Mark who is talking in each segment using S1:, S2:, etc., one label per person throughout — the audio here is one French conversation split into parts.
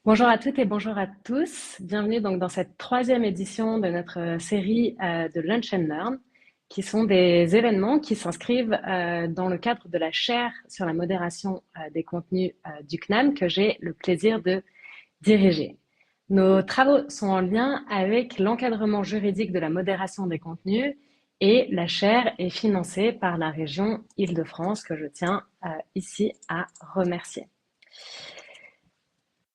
S1: Bonjour à toutes et bonjour à tous. Bienvenue donc dans cette troisième édition de notre série de Lunch and Learn, qui sont des événements qui s'inscrivent dans le cadre de la chaire sur la modération des contenus du CNAM que j'ai le plaisir de diriger. Nos travaux sont en lien avec l'encadrement juridique de la modération des contenus et la chaire est financée par la région Île-de-France que je tiens ici à remercier.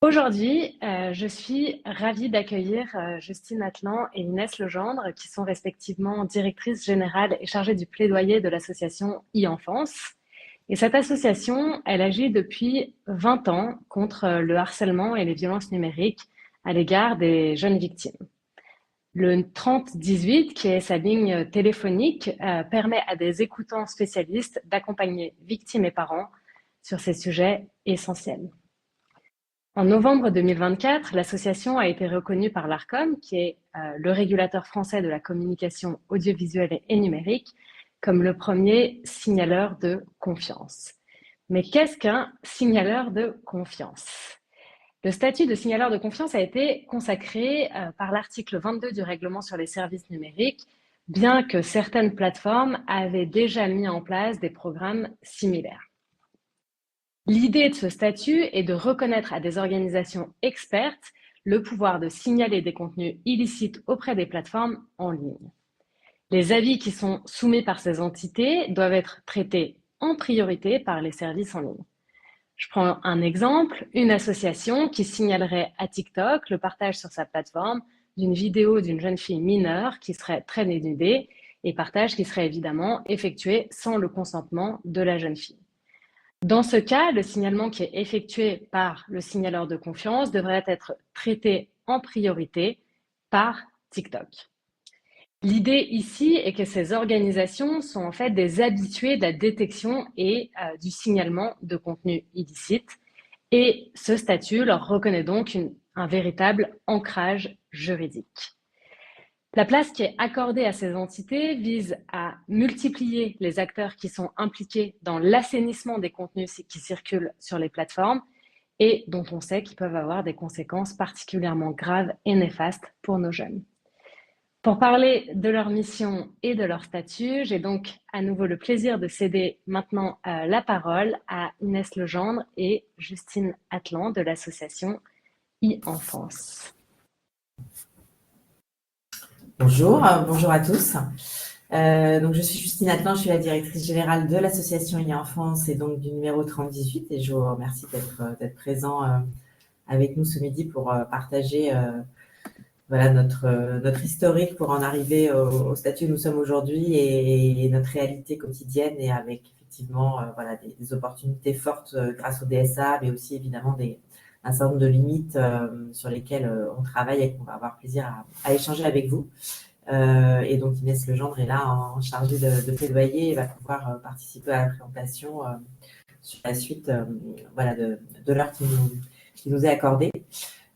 S1: Aujourd'hui, je suis ravie d'accueillir Justine Atlan et Inès Legendre, qui sont respectivement directrices générales et chargées du plaidoyer de l'association e-Enfance. Et cette association, elle agit depuis 20 ans contre le harcèlement et les violences numériques à l'égard des jeunes victimes. Le 3018, qui est sa ligne téléphonique, permet à des écoutants spécialistes d'accompagner victimes et parents sur ces sujets essentiels. En novembre 2024, l'association a été reconnue par l'Arcom, qui est le régulateur français de la communication audiovisuelle et numérique, comme le premier signaleur de confiance. Mais qu'est-ce qu'un signaleur de confiance? Le statut de signaleur de confiance a été consacré par l'article 22 du règlement sur les services numériques, bien que certaines plateformes avaient déjà mis en place des programmes similaires. L'idée de ce statut est de reconnaître à des organisations expertes le pouvoir de signaler des contenus illicites auprès des plateformes en ligne. Les avis qui sont soumis par ces entités doivent être traités en priorité par les services en ligne. Je prends un exemple, une association qui signalerait à TikTok le partage sur sa plateforme d'une vidéo d'une jeune fille mineure qui serait très dénudée et partage qui serait évidemment effectué sans le consentement de la jeune fille. Dans ce cas, le signalement qui est effectué par le signaleur de confiance devrait être traité en priorité par TikTok. L'idée ici est que ces organisations sont en fait des habitués de la détection et du signalement de contenus illicites et ce statut leur reconnaît donc un véritable ancrage juridique. La place qui est accordée à ces entités vise à multiplier les acteurs qui sont impliqués dans l'assainissement des contenus qui circulent sur les plateformes et dont on sait qu'ils peuvent avoir des conséquences particulièrement graves et néfastes pour nos jeunes. Pour parler de leur mission et de leur statut, j'ai donc à nouveau le plaisir de céder maintenant la parole à Inès Legendre et Justine Atlan de l'association e-Enfance.
S2: Bonjour, bonjour à tous. Donc je suis Justine Atlan, je suis la directrice générale de l'association e-Enfance et donc du numéro 3018 et je vous remercie d'être présent avec nous ce midi pour partager voilà, notre historique pour en arriver au statut où nous sommes aujourd'hui et notre réalité quotidienne et avec effectivement voilà, des opportunités fortes grâce au DSA, mais aussi évidemment un certain nombre de limites sur lesquelles on travaille et qu'on va avoir plaisir à échanger avec vous. Et donc Inès Legendre est là en chargée de plaidoyer et va pouvoir participer à la présentation sur la suite voilà, de l'heure qui nous est accordée.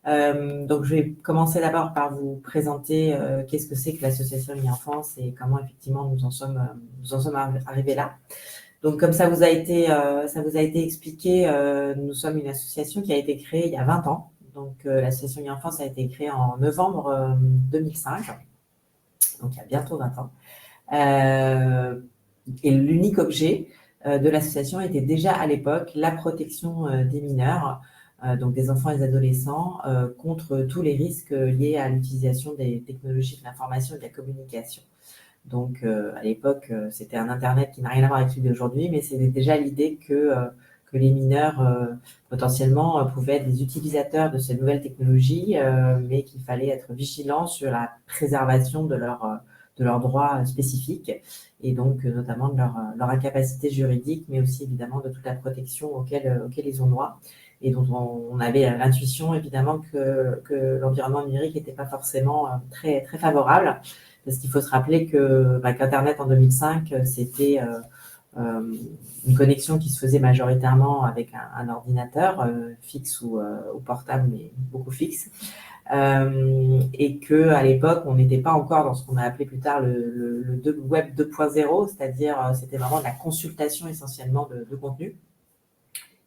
S2: Donc je vais commencer d'abord par vous présenter qu'est-ce que c'est que l'association e-Enfance et comment effectivement nous en sommes arrivés là. Donc comme ça vous a été expliqué, nous sommes une association qui a été créée il y a 20 ans. Donc l'association e-Enfance a été créée en novembre 2005, donc il y a bientôt 20 ans. Et l'unique objet de l'association était déjà à l'époque la protection des mineurs, donc des enfants et des adolescents, contre tous les risques liés à l'utilisation des technologies de l'information et de la communication. Donc, à l'époque, c'était un Internet qui n'a rien à voir avec celui d'aujourd'hui, mais c'était déjà l'idée que les mineurs, potentiellement, pouvaient être des utilisateurs de ces nouvelles technologies, mais qu'il fallait être vigilant sur la préservation de leurs droits spécifiques et donc notamment de leur incapacité juridique, mais aussi évidemment de toute la protection auquel ils ont droit et dont on avait l'intuition évidemment que l'environnement numérique n'était pas forcément très, très favorable. Parce qu'il faut se rappeler qu'Internet en 2005, c'était une connexion qui se faisait majoritairement avec un ordinateur fixe ou portable, mais beaucoup fixe. Et qu'à l'époque, on n'était pas encore dans ce qu'on a appelé plus tard le web 2.0, c'est-à-dire c'était vraiment de la consultation essentiellement de contenu.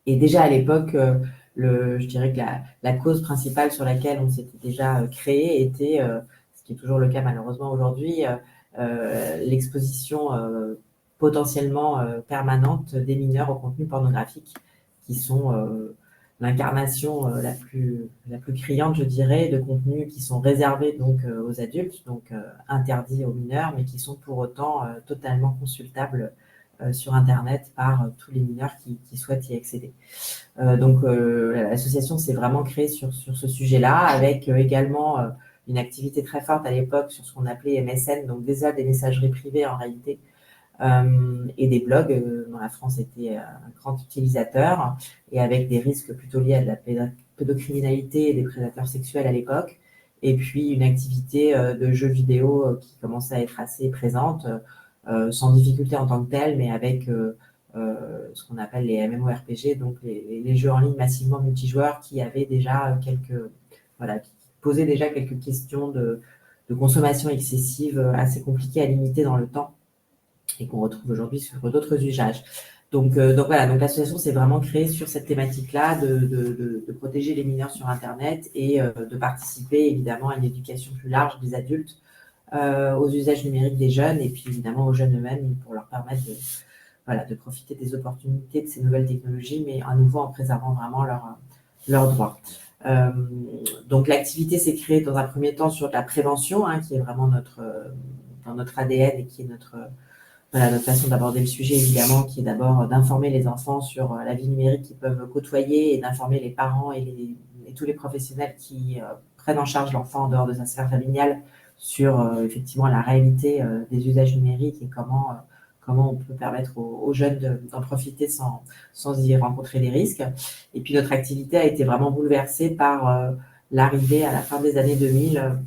S2: Et déjà à l'époque, je dirais que la cause principale sur laquelle on s'était déjà créé était, ce qui est toujours le cas malheureusement aujourd'hui, l'exposition potentiellement permanente des mineurs au contenu pornographique, qui sont l'incarnation la plus criante, je dirais, de contenus qui sont réservés donc aux adultes, donc interdits aux mineurs, mais qui sont pour autant totalement consultables sur Internet par tous les mineurs qui souhaitent y accéder. L'association s'est vraiment créée sur ce sujet-là, avec également une activité très forte à l'époque sur ce qu'on appelait MSN, donc déjà des messageries privées en réalité, et des blogs dont la France était un grand utilisateur, et avec des risques plutôt liés à de la pédocriminalité et des prédateurs sexuels à l'époque, et puis une activité de jeux vidéo qui commençait à être assez présente, sans difficulté en tant que telle, mais avec ce qu'on appelle les MMORPG, donc les jeux en ligne massivement multijoueurs qui avaient déjà qui posaient déjà quelques questions de consommation excessive assez compliquées à limiter dans le temps et qu'on retrouve aujourd'hui sur d'autres usages. Donc l'association s'est vraiment créée sur cette thématique-là de protéger les mineurs sur Internet et de participer évidemment à une éducation plus large des adultes aux usages numériques des jeunes et puis évidemment aux jeunes eux-mêmes pour leur permettre de profiter des opportunités de ces nouvelles technologies, mais à nouveau en préservant vraiment leurs droits. Donc l'activité s'est créée dans un premier temps sur la prévention, qui est vraiment dans notre ADN et qui est notre façon d'aborder le sujet, évidemment, qui est d'abord d'informer les enfants sur la vie numérique qu'ils peuvent côtoyer et d'informer les parents et tous les professionnels qui prennent en charge l'enfant en dehors de sa sphère familiale sur effectivement la réalité des usages numériques et comment on peut permettre aux jeunes d'en profiter sans y rencontrer des risques. Et puis notre activité a été vraiment bouleversée par l'arrivée à la fin des années 2000,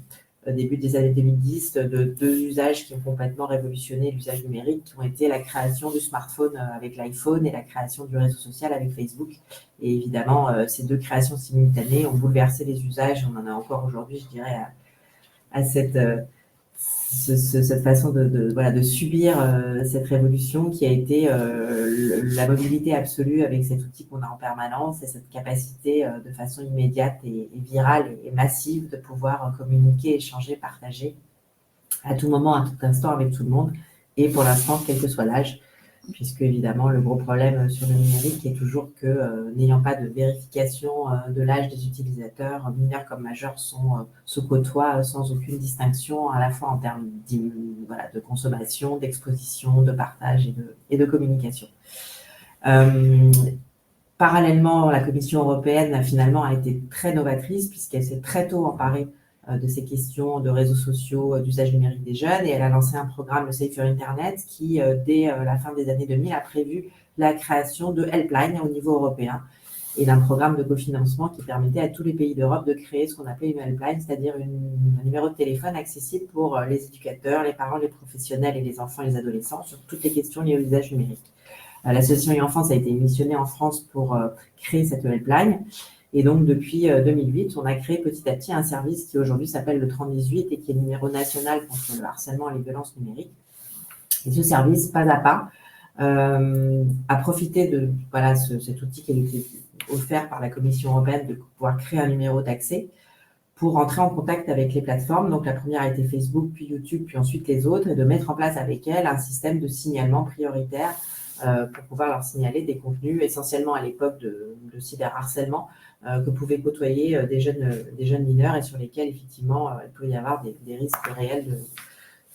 S2: début des années 2010, de deux usages qui ont complètement révolutionné l'usage numérique, qui ont été la création du smartphone avec l'iPhone et la création du réseau social avec Facebook. Et évidemment, ces deux créations simultanées ont bouleversé les usages. On en a encore aujourd'hui, je dirais, à cette façon de subir cette révolution qui a été la mobilité absolue avec cet outil qu'on a en permanence et cette capacité de façon immédiate et virale et massive de pouvoir communiquer, échanger, partager à tout moment, à tout instant avec tout le monde et pour l'instant, quel que soit l'âge, puisque évidemment le gros problème sur le numérique est toujours que n'ayant pas de vérification de l'âge des utilisateurs, mineurs comme majeurs se côtoient sans aucune distinction, à la fois en termes de consommation, d'exposition, de partage et de communication. Parallèlement, la Commission européenne finalement a été très novatrice puisqu'elle s'est très tôt emparée de ces questions de réseaux sociaux, d'usage numérique des jeunes, et elle a lancé un programme, le Safer Internet, qui, dès la fin des années 2000, a prévu la création de helplines au niveau européen et d'un programme de cofinancement qui permettait à tous les pays d'Europe de créer ce qu'on appelait une helpline, c'est-à-dire un numéro de téléphone accessible pour les éducateurs, les parents, les professionnels et les enfants et les adolescents sur toutes les questions liées au usage numérique. L'association e-Enfance a été missionnée en France pour créer cette helpline. Et donc, depuis 2008, on a créé petit à petit un service qui aujourd'hui s'appelle le 3018 et qui est le numéro national contre le harcèlement et les violences numériques. Et ce service, pas à pas, a profité de cet outil qui a été offert par la Commission européenne de pouvoir créer un numéro d'accès pour entrer en contact avec les plateformes. Donc, la première a été Facebook, puis YouTube, puis ensuite les autres, et de mettre en place avec elles un système de signalement prioritaire pour pouvoir leur signaler des contenus, essentiellement à l'époque de cyberharcèlement, que pouvaient côtoyer des jeunes mineurs et sur lesquels, effectivement, il peut y avoir des risques réels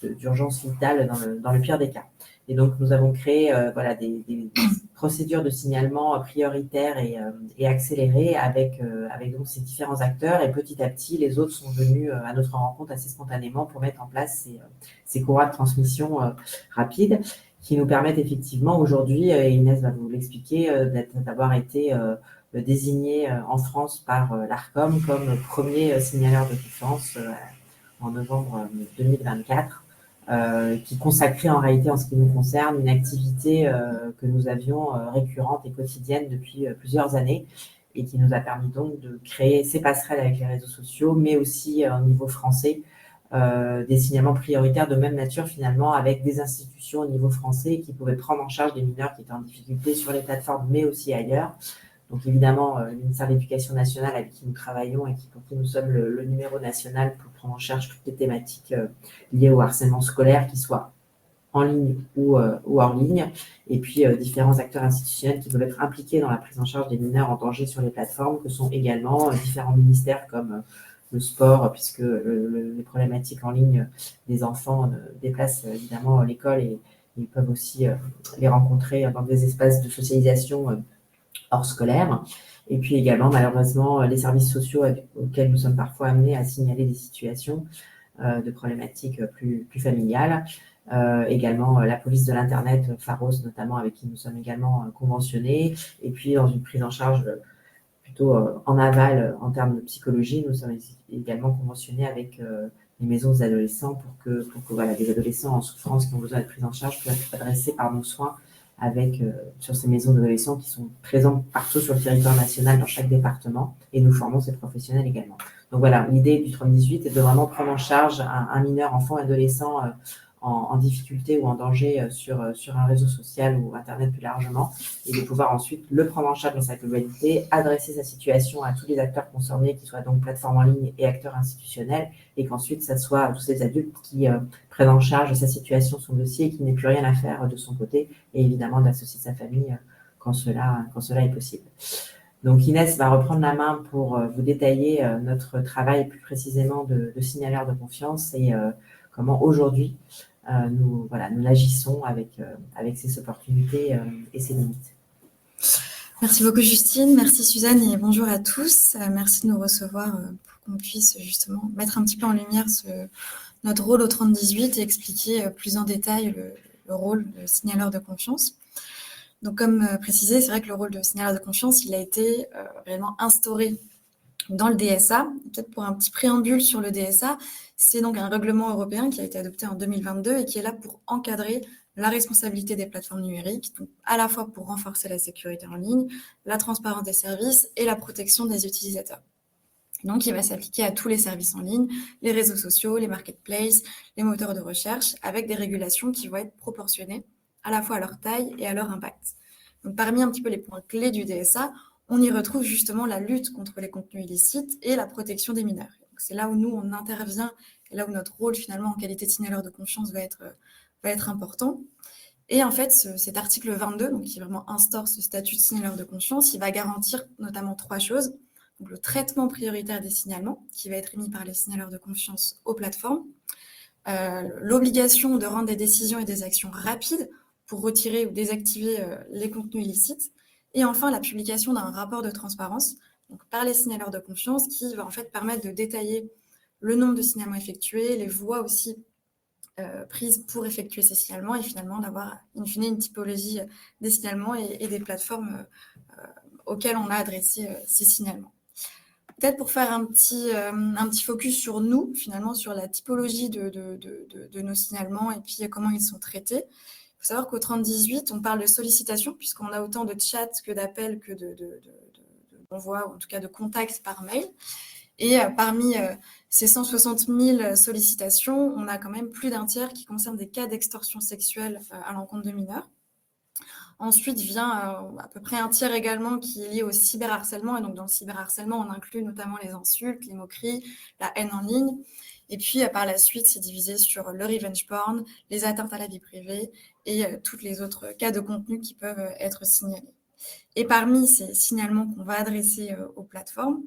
S2: d'urgence vitale dans le pire des cas. Et donc, nous avons créé des procédures de signalement prioritaires et accélérées avec donc ces différents acteurs. Et petit à petit, les autres sont venus à notre rencontre assez spontanément pour mettre en place ces courroies de transmission rapides qui nous permettent effectivement aujourd'hui, et Inès va vous l'expliquer, d'avoir été désigné en France par l'ARCOM comme premier signaleur de confiance en novembre 2024. Qui consacrait en réalité, en ce qui nous concerne, une activité que nous avions récurrente et quotidienne depuis plusieurs années et qui nous a permis donc de créer ces passerelles avec les réseaux sociaux, mais aussi au niveau français, des signalements prioritaires de même nature finalement avec des institutions au niveau français qui pouvaient prendre en charge des mineurs qui étaient en difficulté sur les plateformes, mais aussi ailleurs. Donc évidemment, le ministère de l'Éducation nationale avec qui nous travaillons et pour qui nous sommes le numéro national pour prendre en charge toutes les thématiques liées au harcèlement scolaire, qui soient en ligne ou hors ligne, et puis différents acteurs institutionnels qui peuvent être impliqués dans la prise en charge des mineurs en danger sur les plateformes, que sont également différents ministères comme le sport, puisque les problématiques en ligne des enfants déplacent évidemment l'école et ils peuvent aussi les rencontrer dans des espaces de socialisation hors scolaire. Et puis également, malheureusement, les services sociaux auxquels nous sommes parfois amenés à signaler des situations de problématiques plus familiales. Également la police de l'Internet, Pharos notamment, avec qui nous sommes également conventionnés. Et puis dans une prise en charge plutôt en aval en termes de psychologie, nous sommes également conventionnés avec les maisons des adolescents pour que voilà, les adolescents en souffrance qui ont besoin d'être pris en charge puissent être adressés par nos soins sur ces maisons d'adolescents qui sont présentes partout sur le territoire national dans chaque département, et nous formons ces professionnels également. Donc voilà, l'idée du 30-18 est de vraiment prendre en charge un mineur, enfant, adolescent en difficulté ou en danger sur un réseau social ou Internet plus largement, et de pouvoir ensuite le prendre en charge dans sa globalité, adresser sa situation à tous les acteurs concernés, qui soient donc plateformes en ligne et acteurs institutionnels, et qu'ensuite ça soit tous ces adultes qui prennent en charge sa situation, son dossier, et qui n'aient plus rien à faire de son côté, et évidemment d'associer sa famille quand cela est possible. Donc Inès va reprendre la main pour vous détailler notre travail plus précisément de signaleur de confiance et comment aujourd'hui nous agissons avec ces opportunités et ces limites.
S3: Merci beaucoup Justine, merci Suzanne et bonjour à tous. Merci de nous recevoir pour qu'on puisse justement mettre un petit peu en lumière notre rôle au 30-18 et expliquer plus en détail le rôle de signaleur de confiance. Donc comme précisé, c'est vrai que le rôle de signaleur de confiance, il a été réellement instauré dans le DSA. Peut-être pour un petit préambule sur le DSA, c'est donc un règlement européen qui a été adopté en 2022 et qui est là pour encadrer la responsabilité des plateformes numériques, donc à la fois pour renforcer la sécurité en ligne, la transparence des services et la protection des utilisateurs. Donc, il va s'appliquer à tous les services en ligne, les réseaux sociaux, les marketplaces, les moteurs de recherche, avec des régulations qui vont être proportionnées à la fois à leur taille et à leur impact. Donc, parmi un petit peu les points clés du DSA, on y retrouve justement la lutte contre les contenus illicites et la protection des mineurs. C'est là où nous, on intervient et là où notre rôle, finalement, en qualité de signaleur de confiance va être important. Et en fait, cet article 22, donc, qui vraiment instaure ce statut de signaleur de confiance, il va garantir notamment 3 choses. Donc, le traitement prioritaire des signalements, qui va être émis par les signaleurs de confiance aux plateformes, l'obligation de rendre des décisions et des actions rapides pour retirer ou désactiver les contenus illicites, et enfin la publication d'un rapport de transparence donc par les signaleurs de confiance qui va en fait permettre de détailler le nombre de signalements effectués, les voies aussi prises pour effectuer ces signalements et finalement d'avoir in fine une typologie des signalements et des plateformes auxquelles on a adressé ces signalements. Peut-être pour faire un petit focus sur nous, finalement, sur la typologie de nos signalements et puis comment ils sont traités. Il faut savoir qu'au 30-18, on parle de sollicitation, puisqu'on a autant de chats que d'appels que d'envois, ou en tout cas de contacts par mail. Et parmi ces 160 000 sollicitations, on a quand même plus d'un tiers qui concernent des cas d'extorsion sexuelle à l'encontre de mineurs. Ensuite vient à peu près un tiers également qui est lié au cyberharcèlement. Et donc, dans le cyberharcèlement, on inclut notamment les insultes, les moqueries, la haine en ligne. Et puis, par la suite, c'est divisé sur le revenge porn, les atteintes à la vie privée et tous les autres cas de contenu qui peuvent être signalés. Et parmi ces signalements qu'on va adresser aux plateformes,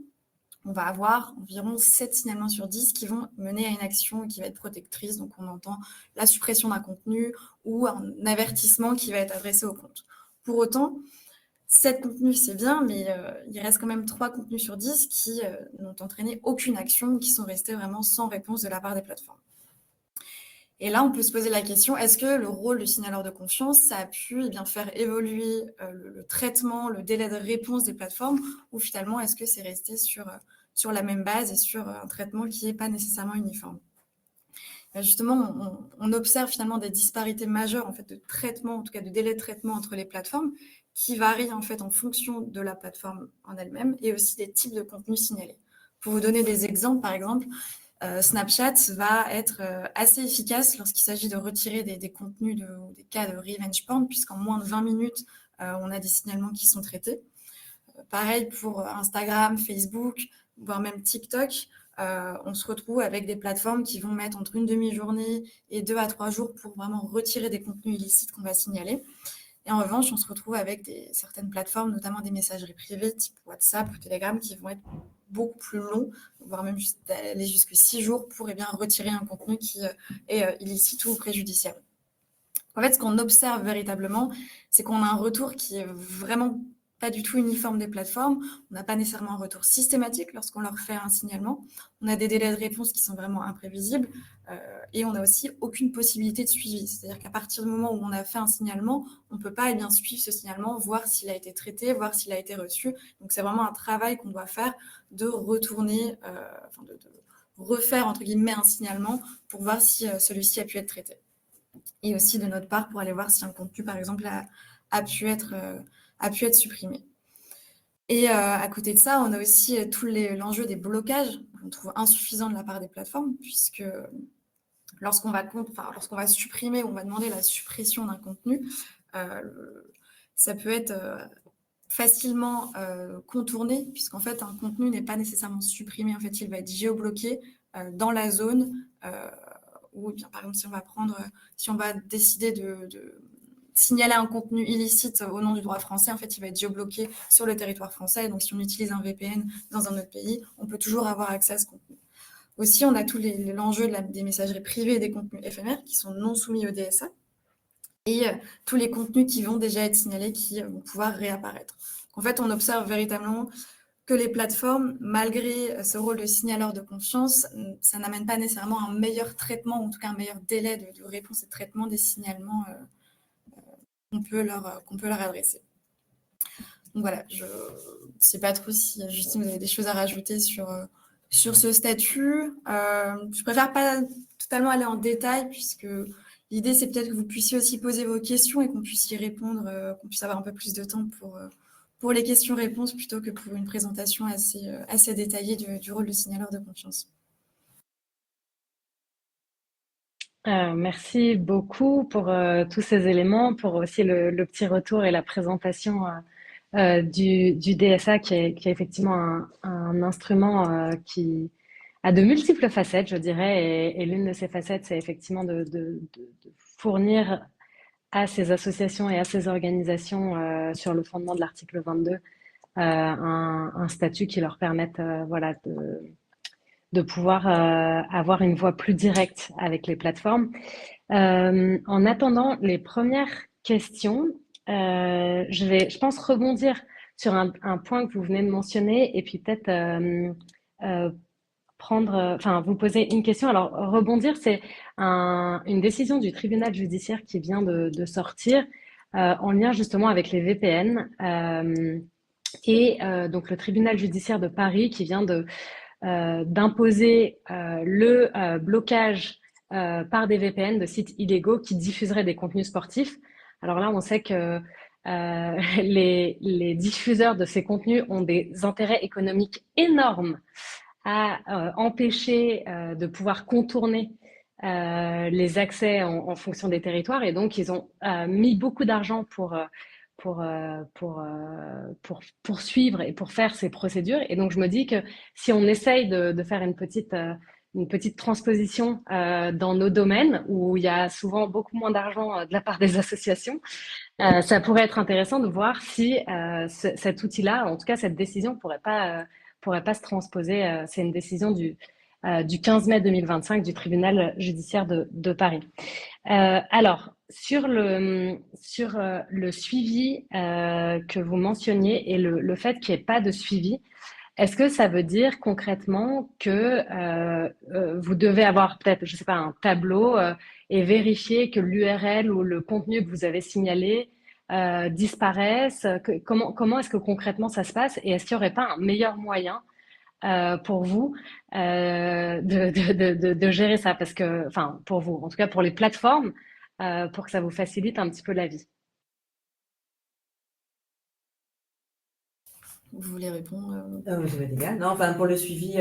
S3: on va avoir environ 7 signalements sur 10 qui vont mener à une action qui va être protectrice. Donc, on entend la suppression d'un contenu ou un avertissement qui va être adressé au compte. Pour autant, 7 contenus, c'est bien, mais il reste quand même 3 contenus sur 10 qui n'ont entraîné aucune action, qui sont restés vraiment sans réponse de la part des plateformes. Et là, on peut se poser la question, est-ce que le rôle du signaleur de confiance, ça a pu faire évoluer le traitement, le délai de réponse des plateformes, ou finalement, est-ce que c'est resté sur la même base et sur un traitement qui n'est pas nécessairement uniforme? Justement, on observe finalement des disparités majeures en fait, de traitement, en tout cas de délai de traitement entre les plateformes, qui varient en fait en fonction de la plateforme en elle-même et aussi des types de contenus signalés. Pour vous donner des exemples, par exemple, Snapchat va être assez efficace lorsqu'il s'agit de retirer des contenus des cas de revenge porn, puisqu'en moins de 20 minutes, on a des signalements qui sont traités. Pareil pour Instagram, Facebook, voire même TikTok. On se retrouve avec des plateformes qui vont mettre entre une demi-journée et 2 à 3 jours pour vraiment retirer des contenus illicites qu'on va signaler. Et en revanche, on se retrouve avec certaines plateformes, notamment des messageries privées type WhatsApp ou Telegram, qui vont être beaucoup plus longs, voire même aller jusqu'à 6 jours pour retirer un contenu qui est illicite ou préjudiciable. En fait, ce qu'on observe véritablement, c'est qu'on a un retour qui est vraiment pas du tout uniforme des plateformes. On n'a pas nécessairement un retour systématique lorsqu'on leur fait un signalement. On a des délais de réponse qui sont vraiment imprévisibles et on n'a aussi aucune possibilité de suivi. C'est-à-dire qu'à partir du moment où on a fait un signalement, on ne peut pas suivre ce signalement, voir s'il a été traité, voir s'il a été reçu. Donc, c'est vraiment un travail qu'on doit faire de retourner, de refaire, entre guillemets, un signalement pour voir si celui-ci a pu être traité. Et aussi de notre part pour aller voir si un contenu, par exemple, a pu être supprimé. Et à côté de ça, on a aussi tout l'enjeu des blocages qu'on trouve insuffisants de la part des plateformes, puisque lorsqu'on va supprimer ou on va demander la suppression d'un contenu, ça peut être facilement contourné, puisqu'en fait, un contenu n'est pas nécessairement supprimé. En fait, il va être géobloqué dans la zone ou bien, par exemple, si on va décider de signaler un contenu illicite au nom du droit français, en fait, il va être géobloqué sur le territoire français. Donc, si on utilise un VPN dans un autre pays, on peut toujours avoir accès à ce contenu. Aussi, on a tout l'enjeu des messageries privées et des contenus éphémères qui sont non soumis au DSA et tous les contenus qui vont déjà être signalés qui vont pouvoir réapparaître. Donc, en fait, on observe véritablement que les plateformes, malgré ce rôle de signaleur de confiance, ça n'amène pas nécessairement un meilleur traitement, ou en tout cas un meilleur délai de réponse et de traitement des signalements qu'on peut leur adresser. Donc voilà, je ne sais pas trop si, Justine, vous avez des choses à rajouter sur ce statut. Je préfère pas totalement aller en détail, puisque l'idée, c'est peut-être que vous puissiez aussi poser vos questions et qu'on puisse y répondre, qu'on puisse avoir un peu plus de temps pour les questions-réponses plutôt que pour une présentation assez détaillée du rôle de signaleur de confiance.
S1: Merci beaucoup pour tous ces éléments, pour aussi le petit retour et la présentation du DSA qui est effectivement un instrument qui a de multiples facettes, je dirais, et l'une de ces facettes, c'est effectivement de fournir à ces associations et à ces organisations sur le fondement de l'article 22 un statut qui leur permette voilà, de pouvoir avoir une voix plus directe avec les plateformes. En attendant les premières questions, je pense rebondir sur un point que vous venez de mentionner et puis peut-être vous poser une question. Alors, rebondir, c'est une décision du tribunal judiciaire qui vient de sortir en lien justement avec les VPN donc le tribunal judiciaire de Paris qui vient d'imposer le blocage par des VPN de sites illégaux qui diffuseraient des contenus sportifs. Alors là, on sait que les diffuseurs de ces contenus ont des intérêts économiques énormes à empêcher de pouvoir contourner les accès en fonction des territoires. Et donc, ils ont mis beaucoup d'argent pour poursuivre et pour faire ces procédures. Et donc, je me dis que si on essaye de faire une petite transposition dans nos domaines où il y a souvent beaucoup moins d'argent de la part des associations, ça pourrait être intéressant de voir si cet outil-là, en tout cas cette décision, pourrait pas se transposer. C'est une décision du 15 mai 2025 du tribunal judiciaire de Paris. Alors, sur le suivi que vous mentionniez et le fait qu'il n'y ait pas de suivi, est-ce que ça veut dire concrètement que vous devez avoir peut-être, je sais pas, un tableau et vérifier que l'URL ou le contenu que vous avez signalé disparaissent? Comment est-ce que concrètement ça se passe? Et est-ce qu'il n'y aurait pas un meilleur moyen pour vous de gérer ça? Parce que, enfin, pour vous, en tout cas pour les plateformes, pour que ça vous facilite un petit peu la vie.
S3: Vous voulez répondre
S2: Je vais égal. Non, enfin pour le suivi,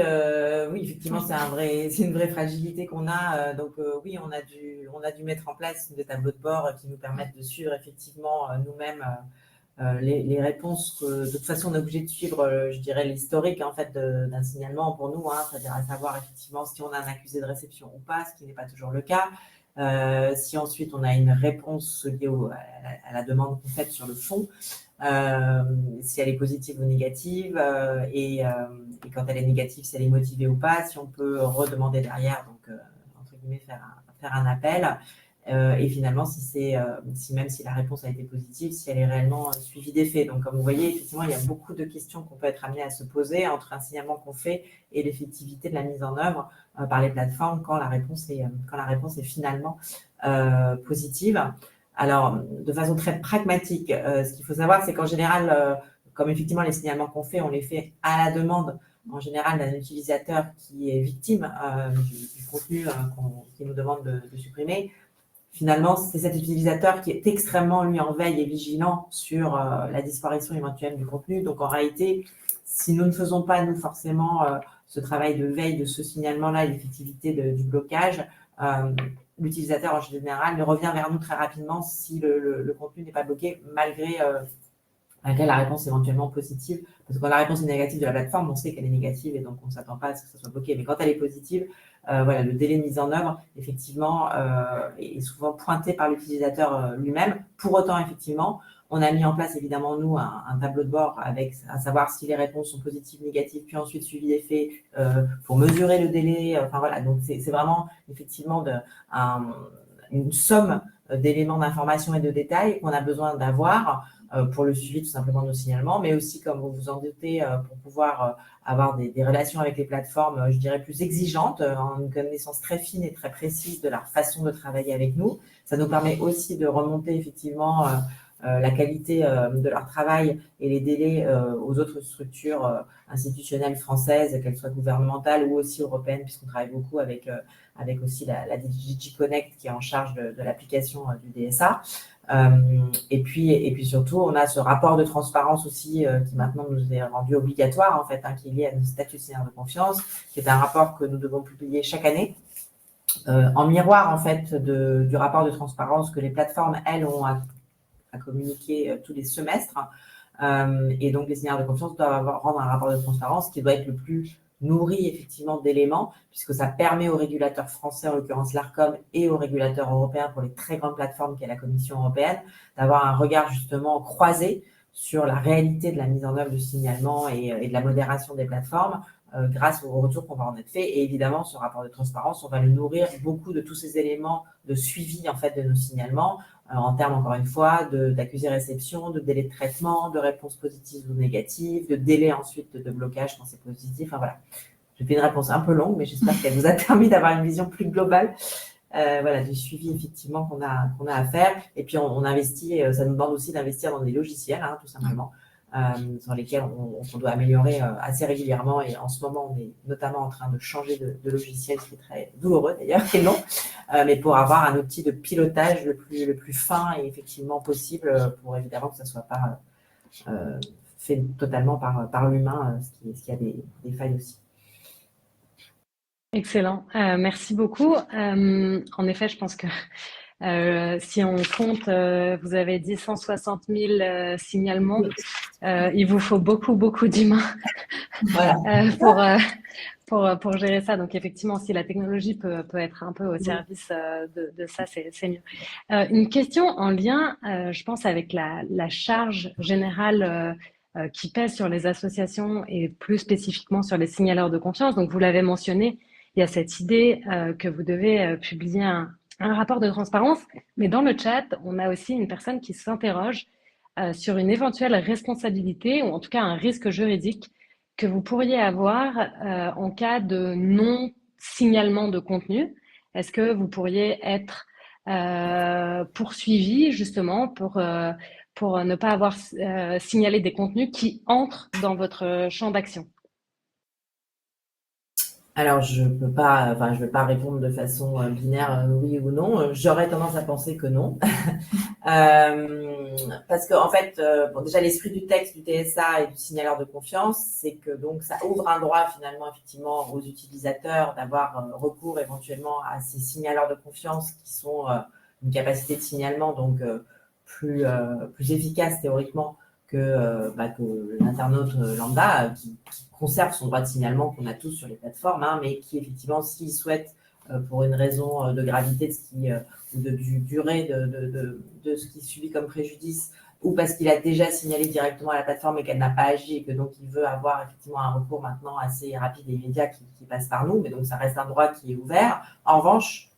S2: oui, effectivement, c'est une vraie fragilité qu'on a. Donc oui, on a dû mettre en place des tableaux de bord qui nous permettent de suivre effectivement nous-mêmes les réponses que, de toute façon, on est obligé de suivre, je dirais, l'historique en fait d'un signalement pour nous, c'est-à-dire à savoir effectivement si on a un accusé de réception ou pas, ce qui n'est pas toujours le cas. Si ensuite on a une réponse liée à la demande qu'on fait sur le fond, si elle est positive ou négative, et quand elle est négative, si elle est motivée ou pas, si on peut redemander derrière, donc entre guillemets faire un appel. Et finalement, même si la réponse a été positive, si elle est réellement suivie des faits. Donc, comme vous voyez, effectivement, il y a beaucoup de questions qu'on peut être amené à se poser entre un signalement qu'on fait et l'effectivité de la mise en œuvre par les plateformes quand la réponse est finalement positive. Alors, de façon très pragmatique, ce qu'il faut savoir, c'est qu'en général, comme effectivement les signalements qu'on fait, on les fait à la demande en général d'un utilisateur qui est victime du contenu qui nous demande de supprimer. Finalement, c'est cet utilisateur qui est extrêmement, lui, en veille et vigilant sur la disparition éventuelle du contenu. Donc, en réalité, si nous ne faisons pas, nous, forcément, ce travail de veille de ce signalement-là et l'effectivité du blocage, l'utilisateur, en général, ne revient vers nous très rapidement si le contenu n'est pas bloqué, malgré la réponse éventuellement positive. Parce que quand la réponse est négative de la plateforme, on sait qu'elle est négative et donc on ne s'attend pas à ce que ça soit bloqué. Mais quand elle est positive, le délai de mise en œuvre, effectivement, est souvent pointé par l'utilisateur lui-même. Pour autant, effectivement, on a mis en place, évidemment, nous, un tableau de bord à savoir si les réponses sont positives, négatives, puis ensuite suivi des faits pour mesurer le délai. Donc c'est vraiment, effectivement, une somme d'éléments d'information et de détails qu'on a besoin d'avoir pour le suivi tout simplement de nos signalements, mais aussi, comme vous vous en doutez, pour pouvoir avoir des relations avec les plateformes, je dirais, plus exigeantes, en une connaissance très fine et très précise de leur façon de travailler avec nous. Ça nous permet aussi de remonter effectivement la qualité de leur travail et les délais aux autres structures institutionnelles françaises, qu'elles soient gouvernementales ou aussi européennes, puisqu'on travaille beaucoup avec aussi la DigiConnect qui est en charge de l'application du DSA. Et puis surtout, on a ce rapport de transparence aussi qui maintenant nous est rendu obligatoire, en fait, qui est lié à notre statut de signalement de confiance, qui est un rapport que nous devons publier chaque année, en miroir, en fait, du rapport de transparence que les plateformes, elles, ont à communiquer tous les semestres. Et donc, les signataires de confiance doivent rendre un rapport de transparence qui doit être le plus nourri effectivement d'éléments, puisque ça permet aux régulateurs français, en l'occurrence l'ARCOM, et aux régulateurs européens pour les très grandes plateformes qu'est la Commission européenne, d'avoir un regard justement croisé sur la réalité de la mise en œuvre du signalement et de la modération des plateformes grâce aux retours qu'on va en être fait. Et évidemment, ce rapport de transparence, on va le nourrir beaucoup de tous ces éléments de suivi en fait de nos signalements en termes, encore une fois, d'accusé-réception, de délai de traitement, de réponse positive ou négative, de délai ensuite de blocage quand c'est positif. Enfin, voilà. J'ai fait une réponse un peu longue, mais j'espère qu'elle vous a permis d'avoir une vision plus globale du suivi effectivement qu'on a à faire. Et puis, on investit, ça nous demande aussi d'investir dans des logiciels, tout simplement, sur lesquels on doit améliorer assez régulièrement. Et en ce moment, on est notamment en train de changer de logiciel, ce qui est très douloureux d'ailleurs, qui est long, mais pour avoir un outil de pilotage le plus fin et effectivement possible pour évidemment que ça ne soit pas fait totalement par l'humain, ce qui a des failles aussi.
S1: Excellent, merci beaucoup. En effet, je pense que si on compte, vous avez dit 160 000 signalements, il vous faut beaucoup d'humains
S2: Voilà.
S1: pour gérer ça. Donc effectivement, si la technologie peut être un peu au service de ça, c'est mieux. Une question en lien, je pense, avec la charge générale qui pèse sur les associations et plus spécifiquement sur les signaleurs de confiance. Donc vous l'avez mentionné, il y a cette idée que vous devez publier un rapport de transparence, mais dans le chat, on a aussi une personne qui s'interroge sur une éventuelle responsabilité ou en tout cas un risque juridique que vous pourriez avoir en cas de non-signalement de contenu. Est-ce que vous pourriez être poursuivi justement pour ne pas avoir signalé des contenus qui entrent dans votre champ d'action?
S2: Alors, je vais pas répondre de façon binaire oui ou non. J'aurais tendance à penser que non. Parce que en fait, déjà l'esprit du texte du TSA et du signaleur de confiance, c'est que donc ça ouvre un droit finalement effectivement aux utilisateurs d'avoir recours éventuellement à ces signaleurs de confiance qui sont une capacité de signalement donc plus efficace théoriquement que l'internaute lambda qui conserve son droit de signalement qu'on a tous sur les plateformes, mais qui effectivement, s'il souhaite, pour une raison de gravité de ce qui, ou de durée de ce qu'il subit comme préjudice, ou parce qu'il a déjà signalé directement à la plateforme et qu'elle n'a pas agi et que donc il veut avoir effectivement un recours maintenant assez rapide et immédiat qui passe par nous, mais donc ça reste un droit qui est ouvert. En revanche,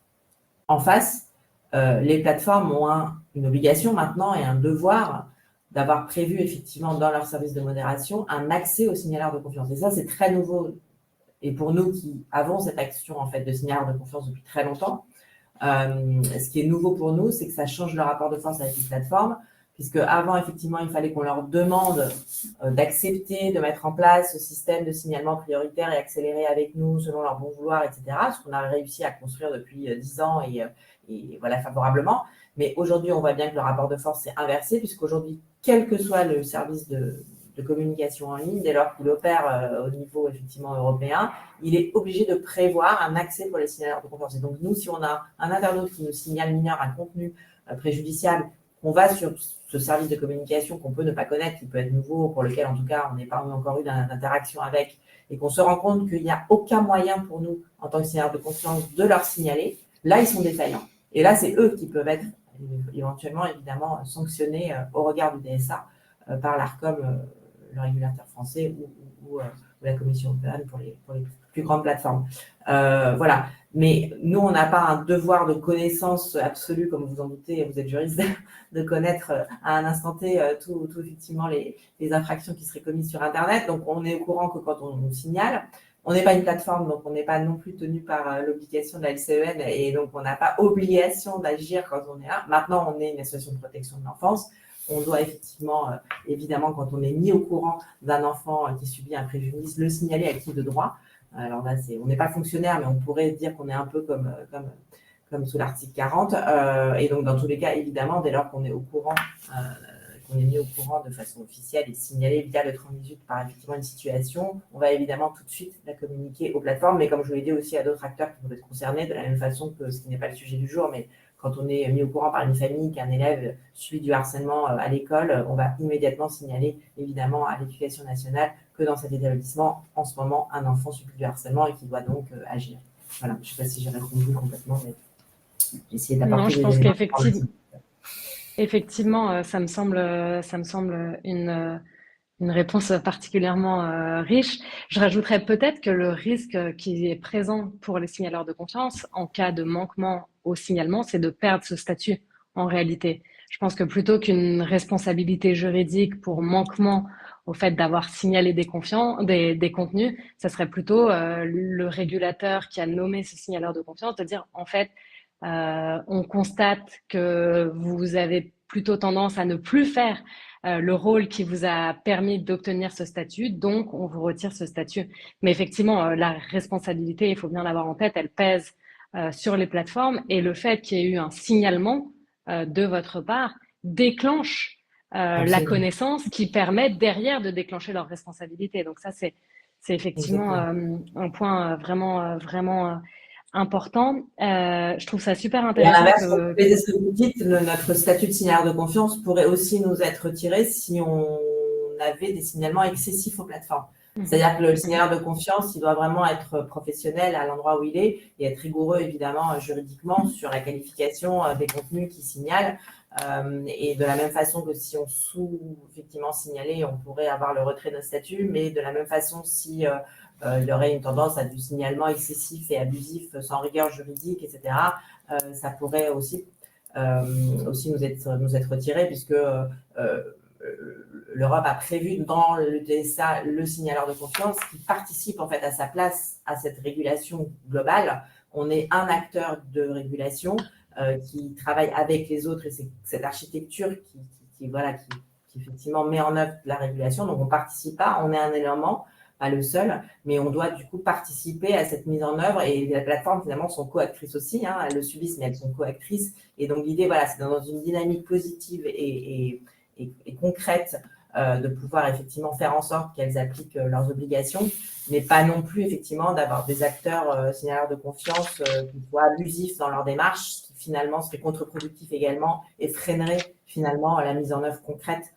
S2: en face, les plateformes ont une obligation maintenant et un devoir d'avoir prévu effectivement dans leur service de modération un accès aux signaleurs de confiance. Et ça, c'est très nouveau. Et pour nous qui avons cette action en fait de signaleurs de confiance depuis très longtemps, ce qui est nouveau pour nous, c'est que ça change le rapport de force avec les plateformes, puisque avant effectivement, il fallait qu'on leur demande d'accepter de mettre en place ce système de signalement prioritaire et accéléré avec nous selon leur bon vouloir, etc. Ce qu'on a réussi à construire depuis 10 ans et voilà favorablement. Mais aujourd'hui, on voit bien que le rapport de force s'est inversé, puisqu'aujourd'hui, quel que soit le service de communication en ligne, dès lors qu'il opère au niveau effectivement européen, il est obligé de prévoir un accès pour les signaleurs de confiance. Et donc nous, si on a un internaute qui nous signale mineur un contenu préjudiciable, qu'on va sur ce service de communication qu'on peut ne pas connaître, qui peut être nouveau, pour lequel en tout cas on n'est pas encore eu d'interaction avec, et qu'on se rend compte qu'il n'y a aucun moyen pour nous, en tant que signaleurs de confiance, de leur signaler, là ils sont défaillants. Et là, c'est eux qui peuvent être éventuellement évidemment sanctionnés au regard du DSA par l'ARCOM, le régulateur français ou la Commission européenne pour les plus grandes plateformes. Voilà. Mais nous, on n'a pas un devoir de connaissance absolue, comme vous en doutez, vous êtes juriste, de connaître à un instant T tout effectivement les infractions qui seraient commises sur Internet. Donc, on est au courant que quand on signale, on n'est pas une plateforme, donc on n'est pas non plus tenu par l'obligation de la LCEN et donc on n'a pas obligation d'agir quand on est là. Maintenant, on est une association de protection de l'enfance. On doit effectivement, évidemment, quand on est mis au courant d'un enfant qui subit un préjudice, le signaler à qui de droit. Alors là, on n'est pas fonctionnaire, mais on pourrait dire qu'on est un peu comme sous l'article 40. Et donc, dans tous les cas, évidemment, dès lors qu'on est au courant, qu'on est mis au courant de façon officielle et signalé via le 3018 par effectivement une situation, on va évidemment tout de suite la communiquer aux plateformes, mais comme je vous l'ai dit aussi à d'autres acteurs qui peuvent être concernés, de la même façon que ce qui n'est pas le sujet du jour, mais quand on est mis au courant par une famille qu'un élève subit du harcèlement à l'école, on va immédiatement signaler évidemment à l'éducation nationale que dans cet établissement, en ce moment, un enfant subit du harcèlement et qu'il doit donc agir. Voilà, je ne sais pas si j'ai répondu complètement, mais j'ai essayé d'apporter.
S1: Non, je pense qu'effectivement, ça me semble une réponse particulièrement riche. Je rajouterais peut-être que le risque qui est présent pour les signaleurs de confiance en cas de manquement au signalement, c'est de perdre ce statut en réalité. Je pense que plutôt qu'une responsabilité juridique pour manquement au fait d'avoir signalé des contenus, ça serait plutôt le régulateur qui a nommé ce signaleur de confiance de dire en fait, on constate que vous avez plutôt tendance à ne plus faire le rôle qui vous a permis d'obtenir ce statut, donc on vous retire ce statut. Mais effectivement, la responsabilité, il faut bien l'avoir en tête, elle pèse sur les plateformes et le fait qu'il y ait eu un signalement de votre part déclenche la connaissance qui permet derrière de déclencher leur responsabilité. Donc ça, c'est effectivement un point vraiment important. Je trouve ça super intéressant.
S2: Et à l'inverse, ce que vous dites, notre statut de signaleur de confiance pourrait aussi nous être retiré si on avait des signalements excessifs aux plateformes. C'est-à-dire que le signaleur de confiance, il doit vraiment être professionnel à l'endroit où il est et être rigoureux, évidemment, juridiquement sur la qualification des contenus qu'il signale. Et de la même façon que si on effectivement signalé, on pourrait avoir le retrait de notre statut, mais de la même façon, si il y aurait une tendance à du signalement excessif et abusif sans rigueur juridique, etc., ça pourrait aussi nous être retiré puisque l'Europe a prévu dans le DSA le signaleur de confiance qui participe en fait à sa place à cette régulation globale. On est un acteur de régulation qui travaille avec les autres et c'est cette architecture qui effectivement met en œuvre la régulation. Donc on participe pas, on est un élément, pas le seul, mais on doit du coup participer à cette mise en œuvre et les plateformes finalement sont co-actrices aussi, elles le subissent mais elles sont co-actrices et donc l'idée c'est dans une dynamique positive et concrète de pouvoir effectivement faire en sorte qu'elles appliquent leurs obligations, mais pas non plus effectivement d'avoir des acteurs signaleurs de confiance qui soient abusifs dans leur démarche, qui finalement seraient contre-productifs également et freineraient finalement la mise en œuvre concrète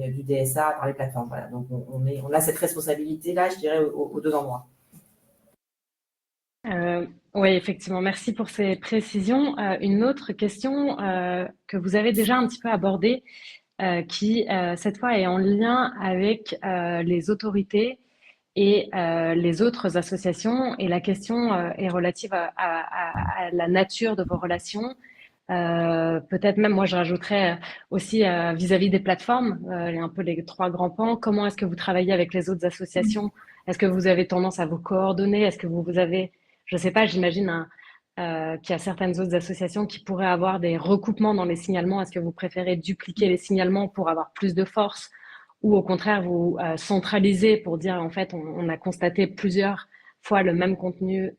S2: du DSA par les plateformes. Voilà. Donc, on a cette responsabilité-là, je dirais, aux deux endroits.
S1: Oui, effectivement. Merci pour ces précisions. Une autre question que vous avez déjà un petit peu abordée, qui cette fois est en lien avec les autorités et les autres associations. Et la question est relative à la nature de vos relations. Peut-être même, moi, je rajouterais aussi vis-à-vis des plateformes, un peu les trois grands pans. Comment est-ce que vous travaillez avec les autres associations? Est-ce que vous avez tendance à vous coordonner? Est-ce que vous avez, je sais pas, j'imagine qu'il y a certaines autres associations qui pourraient avoir des recoupements dans les signalements. Est-ce que vous préférez dupliquer les signalements pour avoir plus de force? Ou au contraire, vous centralisez pour dire, en fait, on a constaté plusieurs fois le même contenu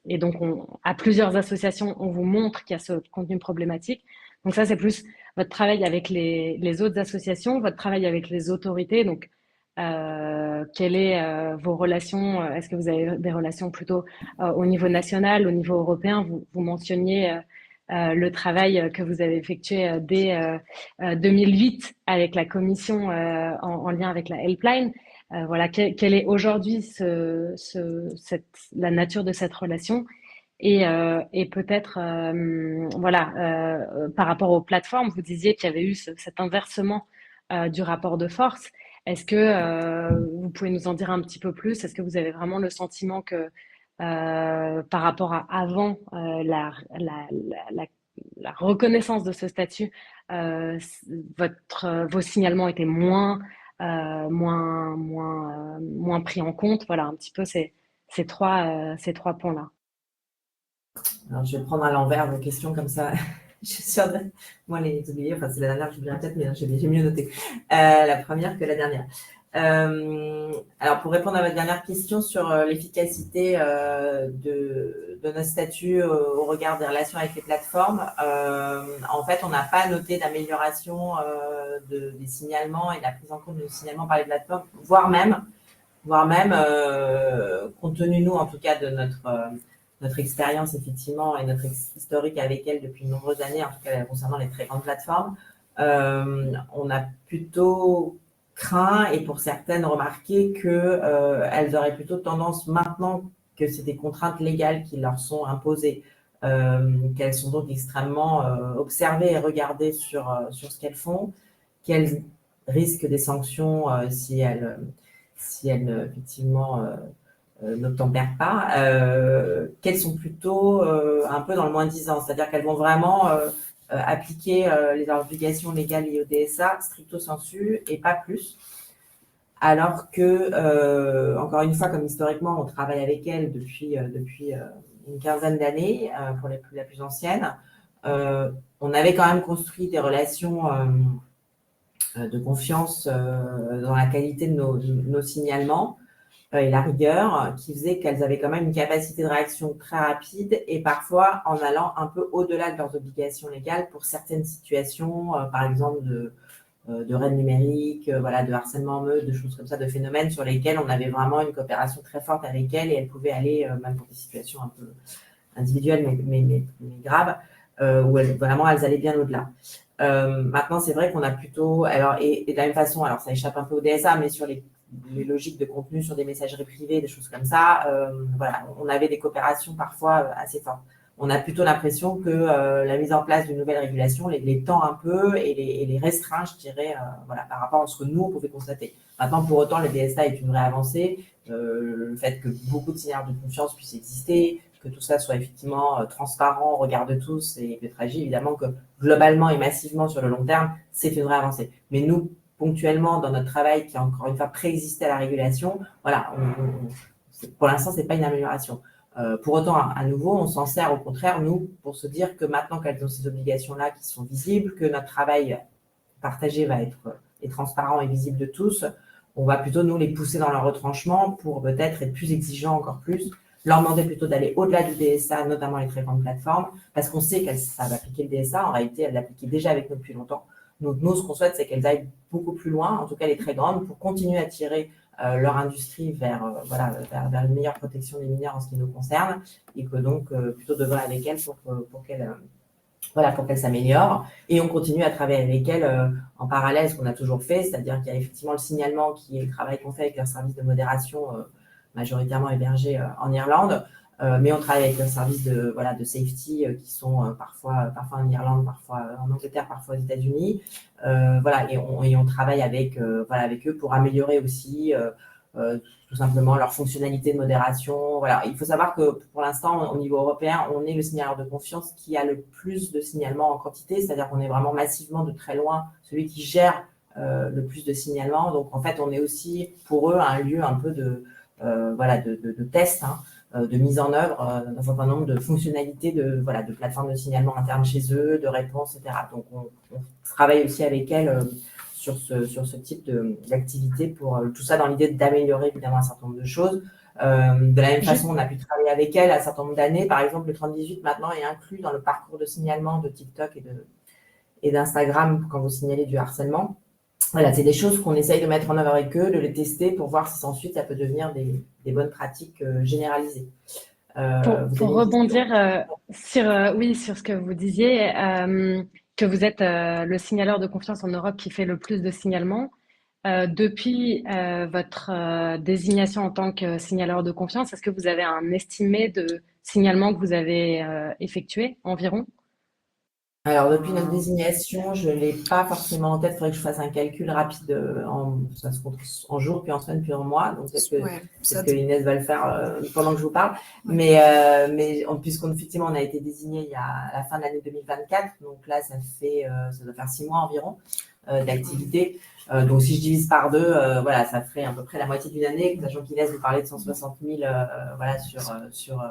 S1: et donc à plusieurs associations, on vous montre qu'il y a ce contenu problématique. Donc ça, c'est plus votre travail avec les autres associations, votre travail avec les autorités. Donc, quelles sont vos relations? Est-ce que vous avez des relations plutôt au niveau national, au niveau européen? Vous mentionniez le travail que vous avez effectué dès 2008 avec la commission en lien avec la helpline. Voilà, quelle est aujourd'hui la nature de cette relation et peut-être voilà par rapport aux plateformes, vous disiez qu'il y avait eu cet inversement du rapport de force. Est-ce que vous pouvez nous en dire un petit peu plus? Est-ce que vous avez vraiment le sentiment que par rapport à avant la reconnaissance de ce statut, vos signalements étaient moins pris en compte? Voilà un petit peu ces trois points-là.
S2: Alors, je vais prendre à l'envers vos questions comme ça. Je suis sûre de moi les oublier. Enfin, c'est la dernière que j'oublierai peut-être, mais j'ai mieux noté la première que la dernière. Alors, pour répondre à votre dernière question sur l'efficacité de notre statut au regard des relations avec les plateformes, en fait, on n'a pas noté d'amélioration des signalements et de la prise en compte des signalements par les plateformes, voire même compte tenu, nous, en tout cas, de notre expérience, effectivement, et notre historique avec elles depuis de nombreuses années, en tout cas concernant les très grandes plateformes, on a plutôt craint et pour certaines remarqué qu'elles auraient plutôt tendance, maintenant que c'est des contraintes légales qui leur sont imposées, qu'elles sont donc extrêmement observées et regardées sur ce qu'elles font, qu'elles risquent des sanctions si elles effectivement n'obtempèrent pas, qu'elles sont plutôt un peu dans le moins-disant, c'est-à-dire qu'elles vont vraiment appliquer les obligations légales liées au DSA stricto sensu et pas plus. Alors que, encore une fois, comme historiquement, on travaille avec elles depuis une quinzaine d'années, pour la plus ancienne, on avait quand même construit des relations de confiance dans la qualité de nos signalements et la rigueur qui faisait qu'elles avaient quand même une capacité de réaction très rapide et parfois en allant un peu au-delà de leurs obligations légales pour certaines situations, par exemple de raids numériques, voilà, de harcèlement en meute, de choses comme ça, de phénomènes sur lesquels on avait vraiment une coopération très forte avec elles et elles pouvaient aller, même pour des situations un peu individuelles mais graves, où elles allaient bien au-delà. Maintenant, c'est vrai qu'on a plutôt, alors, et de la même façon, alors ça échappe un peu au DSA, mais sur les logiques de contenu, sur des messageries privées, des choses comme ça, voilà, on avait des coopérations parfois assez fortes. On a plutôt l'impression que la mise en place d'une nouvelle régulation les tend un peu et les restreint, je dirais, voilà, par rapport à ce que nous, on pouvait constater. Maintenant, pour autant, le DSA est une vraie avancée. Le fait que beaucoup de signaux de confiance puissent exister, que tout ça soit effectivement transparent au regard de tous et de tragique, évidemment que globalement et massivement sur le long terme, c'est une vraie avancée. Mais nous, ponctuellement, dans notre travail qui, encore une fois, préexistait à la régulation, voilà, pour l'instant, c'est pas une amélioration. Pour autant, à nouveau, on s'en sert au contraire, nous, pour se dire que maintenant qu'elles ont ces obligations-là qui sont visibles, que notre travail partagé va être transparent et visible de tous, on va plutôt, nous, les pousser dans leur retranchement pour peut-être être plus exigeants encore plus, leur demander plutôt d'aller au-delà du DSA, notamment les très grandes plateformes, parce qu'on sait qu'elles savent appliquer le DSA. En réalité, elles l'appliquent déjà avec nous depuis longtemps. Donc, nous, ce qu'on souhaite, c'est qu'elles aillent beaucoup plus loin, en tout cas les très grandes, pour continuer à tirer leur industrie vers une meilleure protection des mineurs en ce qui nous concerne, et que donc plutôt devrait avec elles pour qu'elles voilà, pour qu'elle s'améliore. Et on continue à travailler avec elle en parallèle, ce qu'on a toujours fait, c'est-à-dire qu'il y a effectivement le signalement qui est le travail qu'on fait avec leur service de modération majoritairement hébergé en Irlande, mais on travaille avec leurs services de safety qui sont parfois en Irlande, parfois en Angleterre, parfois aux États-Unis. Voilà, et on travaille avec eux pour améliorer aussi tout simplement leur fonctionnalité de modération. Voilà, il faut savoir que pour l'instant, au niveau européen, on est le signaleur de confiance qui a le plus de signalements en quantité, c'est-à-dire qu'on est vraiment massivement de très loin celui qui gère le plus de signalements. Donc en fait, on est aussi pour eux un lieu un peu de test, de mise en œuvre d'un certain nombre de fonctionnalités de plateformes de signalement interne chez eux, de réponses, etc. Donc on travaille aussi avec elles sur ce type d'activité pour tout ça dans l'idée d'améliorer évidemment un certain nombre de choses. De la même façon, on a pu travailler avec elles un certain nombre d'années. Par exemple, le 30-18 maintenant est inclus dans le parcours de signalement de TikTok et d'Instagram quand vous signalez du harcèlement. Voilà, c'est des choses qu'on essaye de mettre en œuvre avec eux, de les tester pour voir si ensuite ça peut devenir des bonnes pratiques généralisées.
S1: Pour rebondir sur ce que vous disiez, que vous êtes le signaleur de confiance en Europe qui fait le plus de signalements. Depuis votre désignation en tant que signaleur de confiance, est-ce que vous avez un estimé de signalements que vous avez effectué environ?
S2: Alors, depuis notre désignation, je ne l'ai pas forcément en tête. Il faudrait que je fasse un calcul rapide ça se compte en jours, puis en semaines, puis en mois. Donc, peut-être que Inès va le faire pendant que je vous parle. Ouais. Mais puisqu'on effectivement, on a été désigné à la fin de l'année 2024. Donc là, ça doit faire 6 mois environ d'activité. Donc, si je divise par deux, ça ferait à peu près la moitié d'une année. Sachant qu'Inès vous parlait de 160 000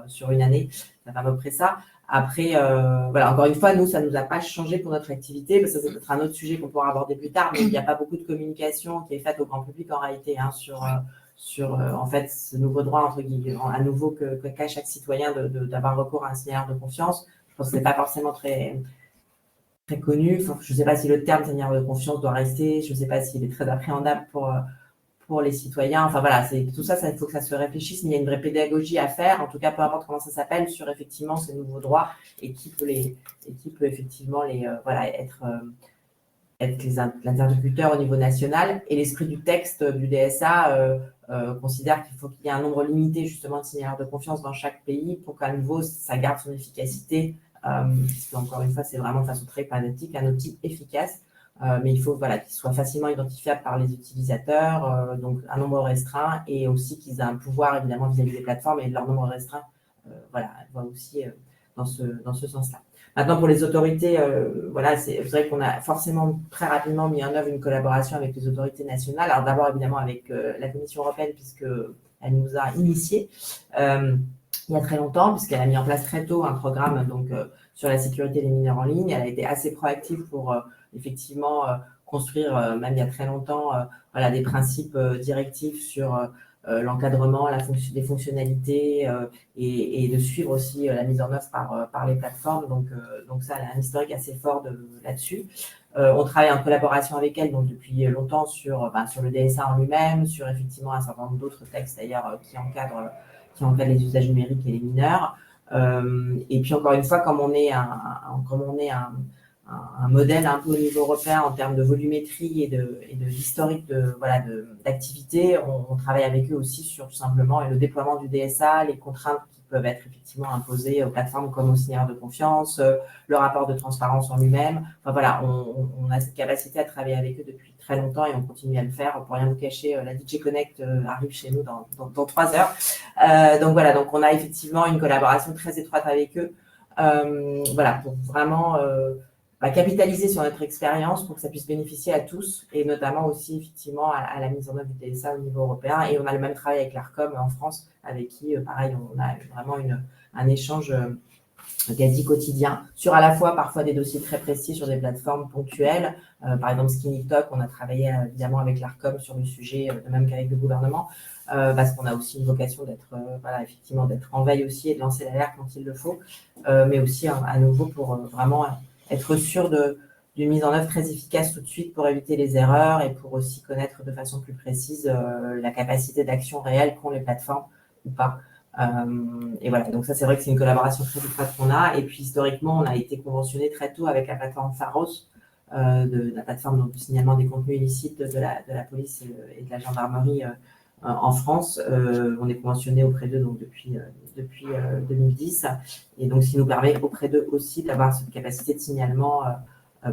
S2: sur une année. Ça fait à peu près ça. Après, encore une fois, nous, ça ne nous a pas changé pour notre activité, parce que ça, c'est peut-être un autre sujet qu'on pourra aborder plus tard, mais il n'y a pas beaucoup de communication qui est faite au grand public en réalité sur en fait, ce nouveau droit, entre guillemets, à nouveau qu'a chaque citoyen d'avoir recours à un signaleur de confiance. Je pense que ce n'est pas forcément très, très connu. Enfin, je ne sais pas si le terme signaleur de confiance doit rester, je ne sais pas s'il est très appréhendable pour les citoyens. Enfin voilà, tout ça, il faut que ça se réfléchisse, mais il y a une vraie pédagogie à faire, en tout cas peu importe comment ça s'appelle, sur effectivement ces nouveaux droits et qui peut effectivement être l'interlocuteur au niveau national. Et l'esprit du texte du DSA considère qu'il faut qu'il y ait un nombre limité justement de signaleurs de confiance dans chaque pays pour qu'à nouveau ça garde son efficacité, puisque encore une fois c'est vraiment de façon très pragmatique un outil efficace. Mais il faut qu'il soit facilement identifiable par les utilisateurs, donc un nombre restreint, et aussi qu'ils aient un pouvoir évidemment vis-à-vis des plateformes, et leur nombre restreint va aussi dans ce sens-là. Maintenant, pour les autorités, c'est vrai qu'on a forcément très rapidement mis en œuvre une collaboration avec les autorités nationales. Alors d'abord évidemment avec la Commission européenne, puisqu'elle nous a initiés il y a très longtemps, puisqu'elle a mis en place très tôt un programme sur la sécurité des mineurs en ligne. Elle a été assez proactive pour effectivement construire, même il y a très longtemps, des principes directifs sur l'encadrement, des fonctionnalités et de suivre aussi la mise en œuvre par les plateformes. Donc ça, elle a un historique assez fort là-dessus. On travaille en collaboration avec elle depuis longtemps sur le DSA en lui-même, sur effectivement un certain nombre d'autres textes d'ailleurs qui encadrent les usages numériques et les mineurs. Et puis encore une fois, comme on est un modèle un peu au niveau européen en termes de volumétrie et d'historique d'activité, on travaille avec eux aussi sur tout simplement le déploiement du DSA, les contraintes qui peuvent être effectivement imposées aux plateformes comme aux signaleurs de confiance, le rapport de transparence en lui-même. Enfin voilà, on a cette capacité à travailler avec eux depuis très longtemps et on continue à le faire. Pour rien vous cacher, la DJ Connect arrive chez nous dans 3 heures. Donc on a effectivement une collaboration très étroite avec eux. Pour vraiment capitaliser sur notre expérience pour que ça puisse bénéficier à tous et notamment aussi effectivement à la mise en œuvre du DSA au niveau européen. Et on a le même travail avec l'ARCOM en France, avec qui, pareil, on a vraiment un échange quasi quotidien sur à la fois parfois des dossiers très précis sur des plateformes ponctuelles. Par exemple, SkinnyTalk, on a travaillé évidemment avec l'ARCOM sur le sujet, de même qu'avec le gouvernement, parce qu'on a aussi une vocation d'être en veille aussi et de lancer l'alerte quand il le faut, mais aussi à nouveau pour vraiment être sûr d'une mise en œuvre très efficace tout de suite pour éviter les erreurs et pour aussi connaître de façon plus précise la capacité d'action réelle qu'ont les plateformes ou pas. Et voilà, donc ça, c'est vrai que c'est une collaboration très étroite qu'on a. Et puis, historiquement, on a été conventionné très tôt avec la plateforme Pharos, de la plateforme donc, de signalement des contenus illicites de la police et de la gendarmerie en France. On est conventionné auprès d'eux donc, depuis 2010. Et donc, ce qui nous permet auprès d'eux aussi d'avoir cette capacité de signalement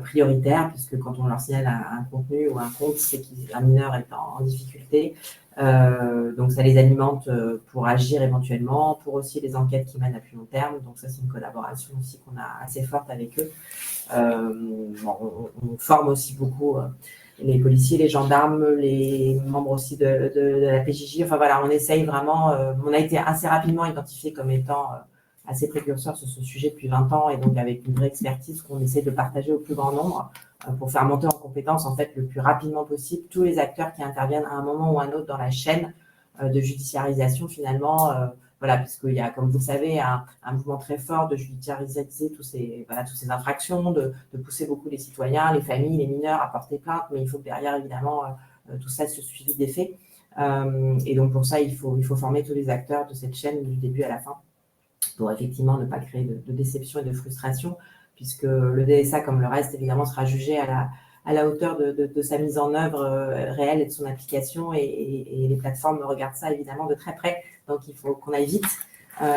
S2: prioritaire, puisque quand on leur signale un contenu ou un compte, c'est qu'un mineur est en difficulté. Donc, ça les alimente pour agir éventuellement, pour aussi les enquêtes qui mènent à plus long terme. Donc, ça, c'est une collaboration aussi qu'on a assez forte avec eux. On forme aussi beaucoup les policiers, les gendarmes, les membres aussi de la PJJ. Enfin, voilà, on essaye vraiment. On a été assez rapidement identifié comme étant assez précurseurs sur ce sujet depuis 20 ans et donc avec une vraie expertise qu'on essaie de partager au plus grand nombre pour faire monter en compétence en fait le plus rapidement possible tous les acteurs qui interviennent à un moment ou à un autre dans la chaîne de judiciarisation finalement. Voilà, puisqu'il y a, comme vous le savez, un mouvement très fort de judiciariser toutes ces infractions, de pousser beaucoup les citoyens, les familles, les mineurs à porter plainte, mais il faut que derrière, évidemment, tout ça se suivi des faits. Et donc, pour ça, il faut former tous les acteurs de cette chaîne du début à la fin pour effectivement ne pas créer de déception et de frustration, puisque le DSA, comme le reste, évidemment, sera jugé à la hauteur de sa mise en œuvre réelle et de son application. Et les plateformes regardent ça, évidemment, de très près. Donc, il faut qu'on aille vite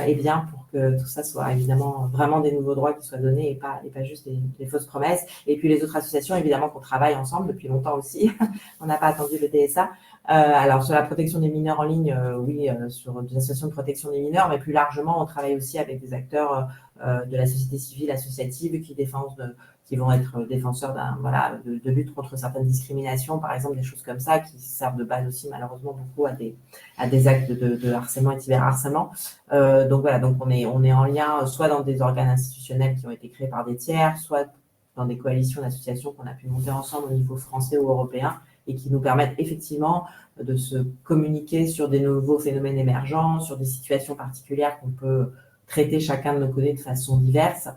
S2: et bien pour que tout ça soit, évidemment, vraiment des nouveaux droits qui soient donnés et pas juste des fausses promesses. Et puis, les autres associations, évidemment, qu'on travaille ensemble depuis longtemps aussi. On n'a pas attendu le DSA. Alors, sur la protection des mineurs en ligne, oui, sur des associations de protection des mineurs, mais plus largement, on travaille aussi avec des acteurs de la société civile associative qui vont être défenseurs de lutte contre certaines discriminations, par exemple, des choses comme ça, qui servent de base aussi, malheureusement, beaucoup à des actes de harcèlement et de cyberharcèlement. Donc, voilà, donc on est en lien soit dans des organes institutionnels qui ont été créés par des tiers, soit dans des coalitions d'associations qu'on a pu monter ensemble au niveau français ou européen, et qui nous permettent effectivement de se communiquer sur des nouveaux phénomènes émergents, sur des situations particulières qu'on peut traiter chacun de nos côtés de façon diverse.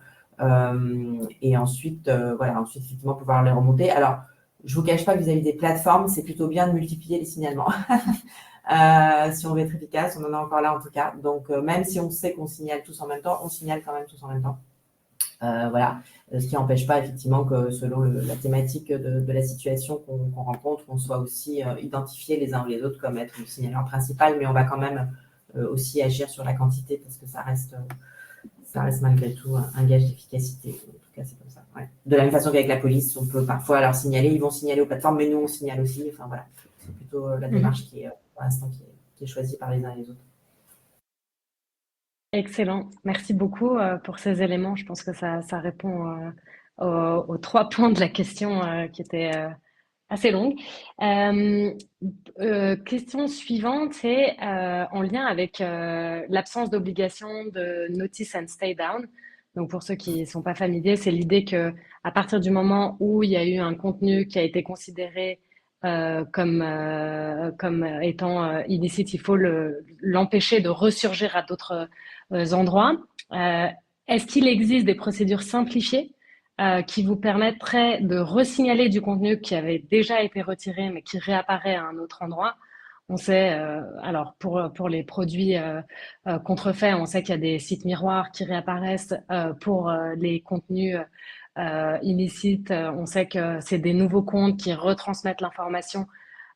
S2: Et ensuite, ensuite, effectivement, pouvoir les remonter. Alors, je ne vous cache pas que vis-à-vis des plateformes, c'est plutôt bien de multiplier les signalements. Si on veut être efficace, on en est encore là en tout cas. Donc, même si on sait qu'on signale tous en même temps, on signale quand même tous en même temps. Voilà, ce qui n'empêche pas effectivement que selon la thématique de la situation qu'on rencontre, on soit aussi identifiés les uns ou les autres comme être le signalement principal, mais on va quand même aussi agir sur la quantité parce que ça reste malgré tout un gage d'efficacité. En tout cas, c'est comme ça. Ouais. De la même façon qu'avec la police, on peut parfois leur signaler, ils vont signaler aux plateformes, mais nous on signale aussi. Enfin voilà, c'est plutôt la démarche qui est pour l'instant qui est choisie par les uns et les autres.
S1: Excellent. Merci beaucoup pour ces éléments. Je pense que ça répond aux 3 points de la question qui étaient assez longue. Question suivante, c'est en lien avec l'absence d'obligation de notice and stay down. Donc pour ceux qui ne sont pas familiers, c'est l'idée que à partir du moment où il y a eu un contenu qui a été considéré comme étant illicite, il faut l'empêcher de ressurgir à d'autres endroits. Est-ce qu'il existe des procédures simplifiées qui vous permettrait de resignaler du contenu qui avait déjà été retiré mais qui réapparaît à un autre endroit? On sait, alors pour les produits contrefaits, on sait qu'il y a des sites miroirs qui réapparaissent. Pour les contenus illicites, on sait que c'est des nouveaux comptes qui retransmettent l'information.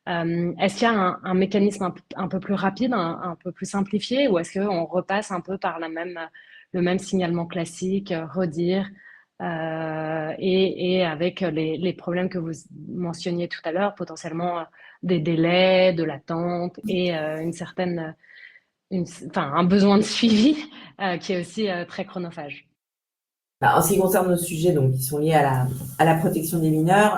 S1: Est-ce qu'il y a un mécanisme un peu plus rapide, un peu plus simplifié, ou est-ce qu'on repasse un peu par le même signalement classique, redire, et avec les problèmes que vous mentionniez tout à l'heure, potentiellement des délais, de l'attente et un besoin de suivi qui est aussi très chronophage.
S2: En ce qui concerne nos sujets donc, qui sont liés à la protection des mineurs,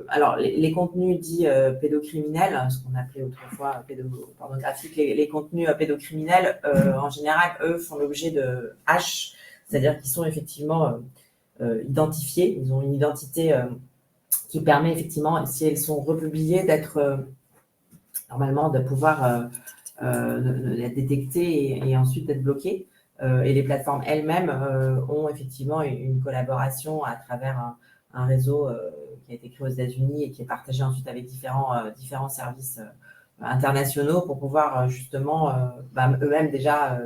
S2: alors les contenus dits pédocriminels, ce qu'on appelait autrefois pédopornographiques, les contenus pédocriminels, en général, eux, font l'objet de H, c'est-à-dire qu'ils sont effectivement identifiés, ils ont une identité qui permet effectivement, si elles sont republiées, d'être normalement de pouvoir être détectées et ensuite d'être bloquées. Et les plateformes elles-mêmes ont effectivement une collaboration à travers un réseau qui a été créé aux États-Unis et qui est partagé ensuite avec différents services internationaux pour pouvoir justement eux-mêmes déjà,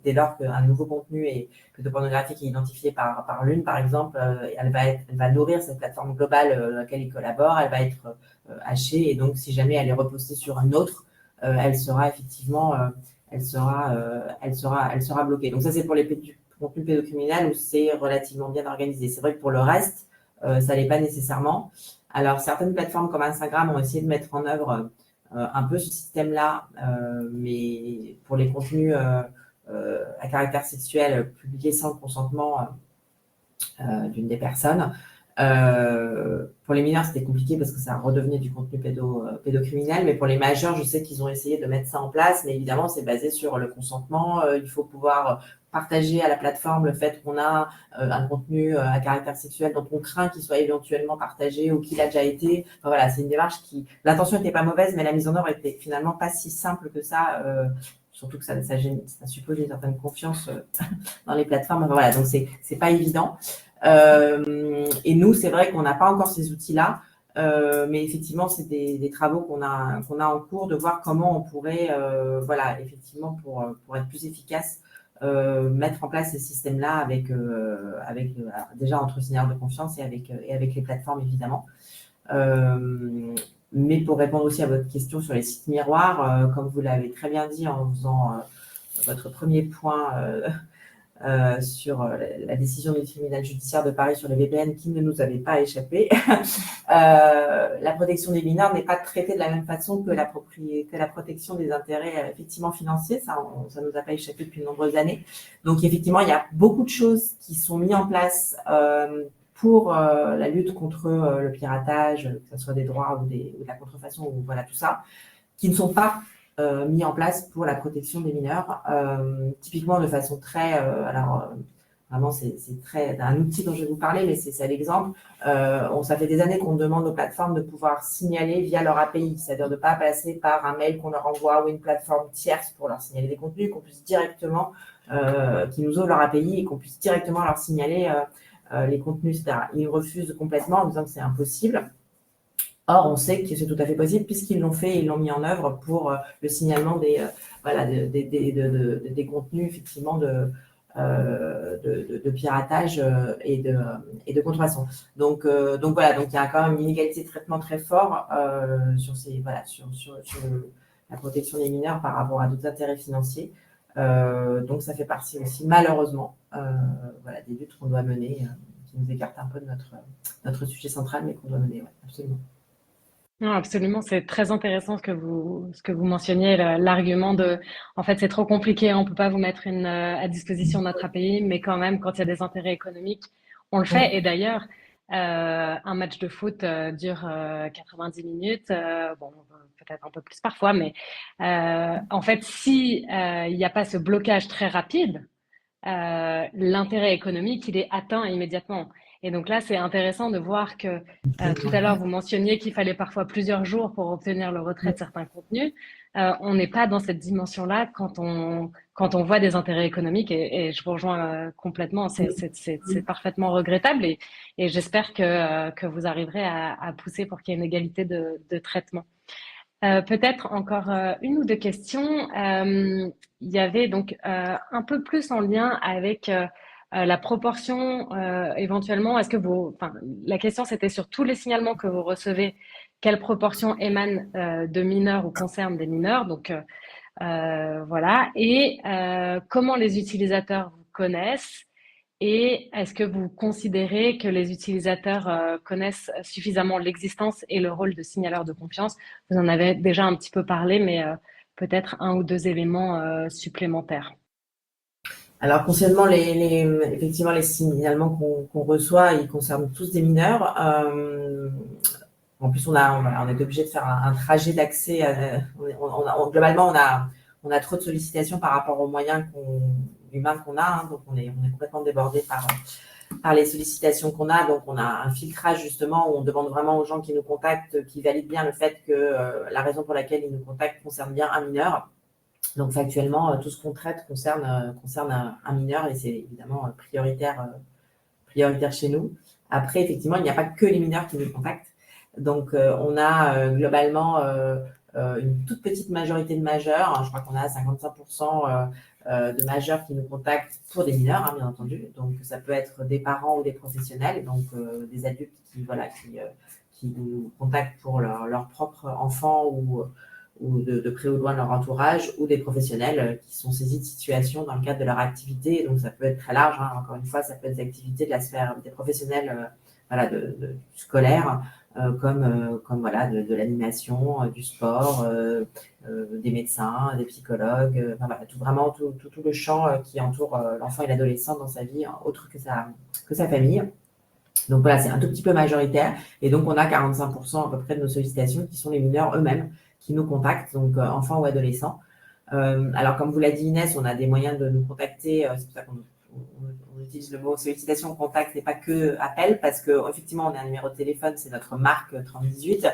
S2: dès lors qu'un nouveau contenu pédopornographique est identifié par l'une, par exemple, elle va nourrir cette plateforme globale dans laquelle ils collaborent, elle va être hachée, et donc si jamais elle est repostée sur une autre, elle sera effectivement elle sera bloquée. Donc ça, c'est pour les contenus pédocriminels où c'est relativement bien organisé. C'est vrai que pour le reste, ça l'est pas nécessairement. Alors, certaines plateformes comme Instagram ont essayé de mettre en œuvre un peu ce système-là, mais pour les contenus à caractère sexuel publiés sans le consentement d'une des personnes. Pour les mineurs, c'était compliqué parce que ça redevenait du contenu pédocriminel, mais pour les majeurs, je sais qu'ils ont essayé de mettre ça en place, mais évidemment, c'est basé sur le consentement. Il faut pouvoir partager à la plateforme le fait qu'on a un contenu à caractère sexuel dont on craint qu'il soit éventuellement partagé ou qu'il a déjà été. Enfin, voilà, c'est une démarche qui… L'intention n'était pas mauvaise, mais la mise en œuvre était finalement pas si simple que ça, surtout que ça suppose une certaine confiance dans les plateformes. Enfin, voilà, donc c'est pas évident. Et nous, c'est vrai qu'on n'a pas encore ces outils-là, mais effectivement, c'est des travaux qu'on a en cours de voir comment on pourrait, voilà, effectivement, pour être plus efficace, mettre en place ces systèmes-là avec déjà entre signaleurs de confiance et avec les plateformes, évidemment. Mais pour répondre aussi à votre question sur les sites miroirs, comme vous l'avez très bien dit en faisant votre premier point sur la décision du tribunal judiciaire de Paris sur les VPN qui ne nous avait pas échappé. La protection des mineurs n'est pas traitée de la même façon que la protection des intérêts effectivement financiers. Ça nous a pas échappé depuis de nombreuses années. Donc effectivement, il y a beaucoup de choses qui sont mises en place pour la lutte contre le piratage, que ce soit des droits ou de la contrefaçon, ou voilà tout ça, qui ne sont pas mis en place pour la protection des mineurs, typiquement de façon très… vraiment, c'est un outil dont je vais vous parler, mais c'est l'exemple. Ça fait des années qu'on demande aux plateformes de pouvoir signaler via leur API, c'est-à-dire de ne pas passer par un mail qu'on leur envoie ou une plateforme tierce pour leur signaler des contenus, qu'on puisse directement, qui nous ouvrent leur API et qu'on puisse directement leur signaler les contenus, etc. Ils refusent complètement en disant que c'est impossible. Or, on sait que c'est tout à fait possible puisqu'ils l'ont fait et ils l'ont mis en œuvre pour le signalement des contenus effectivement de piratage et de contrefaçon. Donc voilà, donc il y a quand même une inégalité de traitement très fort sur la protection des mineurs par rapport à d'autres intérêts financiers. Donc ça fait partie aussi malheureusement des luttes qu'on doit mener, qui nous écartent un peu de notre sujet central, mais qu'on doit mener, ouais, absolument.
S1: Non, absolument, c'est très intéressant ce que vous mentionniez, l'argument de, en fait, c'est trop compliqué, on peut pas vous mettre à disposition notre API, mais quand même, quand il y a des intérêts économiques, on le fait. Et d'ailleurs, un match de foot dure 90 minutes, bon, peut-être un peu plus parfois, mais en fait, si il n'y a pas ce blocage très rapide, l'intérêt économique, il est atteint immédiatement. Et donc là, c'est intéressant de voir que tout à l'heure, vous mentionniez qu'il fallait parfois plusieurs jours pour obtenir le retrait de certains contenus. On n'est pas dans cette dimension-là quand on voit des intérêts économiques, et je vous rejoins complètement. C'est parfaitement regrettable, et j'espère que vous arriverez à pousser pour qu'il y ait une égalité de traitement. Peut-être encore une ou deux questions. Il y avait donc un peu plus en lien avec la proportion éventuellement. Est-ce que la question c'était sur tous les signalements que vous recevez, quelle proportion émane de mineurs ou concerne des mineurs? Donc voilà. Et comment les utilisateurs vous connaissent? Et est-ce que vous considérez que les utilisateurs connaissent suffisamment l'existence et le rôle de signaleur de confiance? Vous en avez déjà un petit peu parlé, mais peut-être un ou deux éléments supplémentaires.
S2: Alors, concernant effectivement, les signalements qu'on reçoit, ils concernent tous des mineurs. En plus, on est obligé de faire un trajet d'accès. Globalement, on a trop de sollicitations par rapport aux moyens humains qu'on a, hein, donc on est complètement débordé par les sollicitations qu'on a. Donc, on a un filtrage justement où on demande vraiment aux gens qui nous contactent, qui valident bien le fait que la raison pour laquelle ils nous contactent concerne bien un mineur. Donc, factuellement, tout ce qu'on traite concerne un mineur, et c'est évidemment prioritaire chez nous. Après, effectivement, il n'y a pas que les mineurs qui nous contactent. Donc, on a globalement une toute petite majorité de majeurs. Je crois qu'on a 55% de majeurs qui nous contactent pour des mineurs, hein, bien entendu. Donc, ça peut être des parents ou des professionnels, donc des adultes qui nous contactent pour leur propre enfant ou de près ou de loin de leur entourage, ou des professionnels qui sont saisis de situations dans le cadre de leur activité. Donc, ça peut être très large. Hein. Encore une fois, ça peut être des activités de la sphère des professionnels scolaires, comme voilà, de l'animation, du sport, des médecins, des psychologues, voilà, tout le champ qui entoure l'enfant et l'adolescent dans sa vie, hein, autre que sa famille. Donc voilà, c'est un tout petit peu majoritaire. Et donc, on a 45% à peu près de nos sollicitations qui sont les mineurs eux-mêmes qui nous contactent, donc enfants ou adolescents. Alors, comme vous l'a dit Inès, on a des moyens de nous contacter. C'est pour ça qu'on utilise le mot sollicitation contact et pas que appel, parce qu'effectivement, on a un numéro de téléphone, c'est notre marque 3018,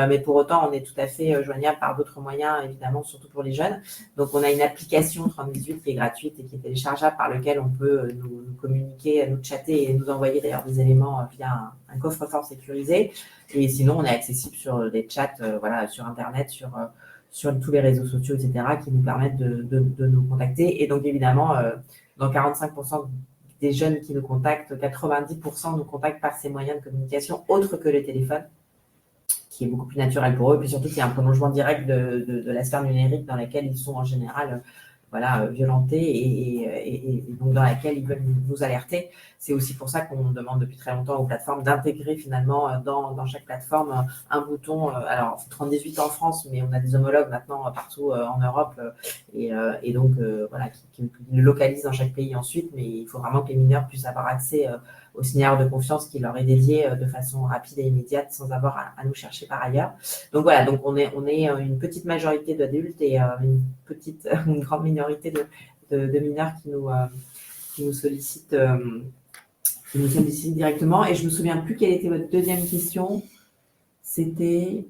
S2: mais pour autant, on est tout à fait joignable par d'autres moyens, évidemment, surtout pour les jeunes. Donc, on a une application 3018 qui est gratuite et qui est téléchargeable, par lequel on peut nous communiquer, nous chatter et nous envoyer d'ailleurs des éléments via un coffre-fort sécurisé. Et sinon, on est accessible sur des chats, voilà, sur Internet, sur tous les réseaux sociaux, etc., qui nous permettent de nous contacter. Et donc, évidemment, dans 45% des jeunes qui nous contactent, 90% nous contactent par ces moyens de communication autres que le téléphone, qui est beaucoup plus naturel pour eux. Puis surtout, qu'il y a un prolongement direct de la sphère numérique dans laquelle ils sont en général violentés et donc dans laquelle ils veulent nous alerter. C'est aussi pour ça qu'on demande depuis très longtemps aux plateformes d'intégrer finalement dans chaque plateforme un bouton, alors 3018 en France, mais on a des homologues maintenant partout en Europe et donc voilà, qui le localisent dans chaque pays ensuite, mais il faut vraiment que les mineurs puissent avoir accès au signalement de confiance qui leur est dédié de façon rapide et immédiate sans avoir à nous chercher par ailleurs. Donc voilà, donc on est une petite majorité d'adultes et une grande minorité de mineurs qui nous sollicitent directement. Et je me souviens plus quelle était votre deuxième question. C'était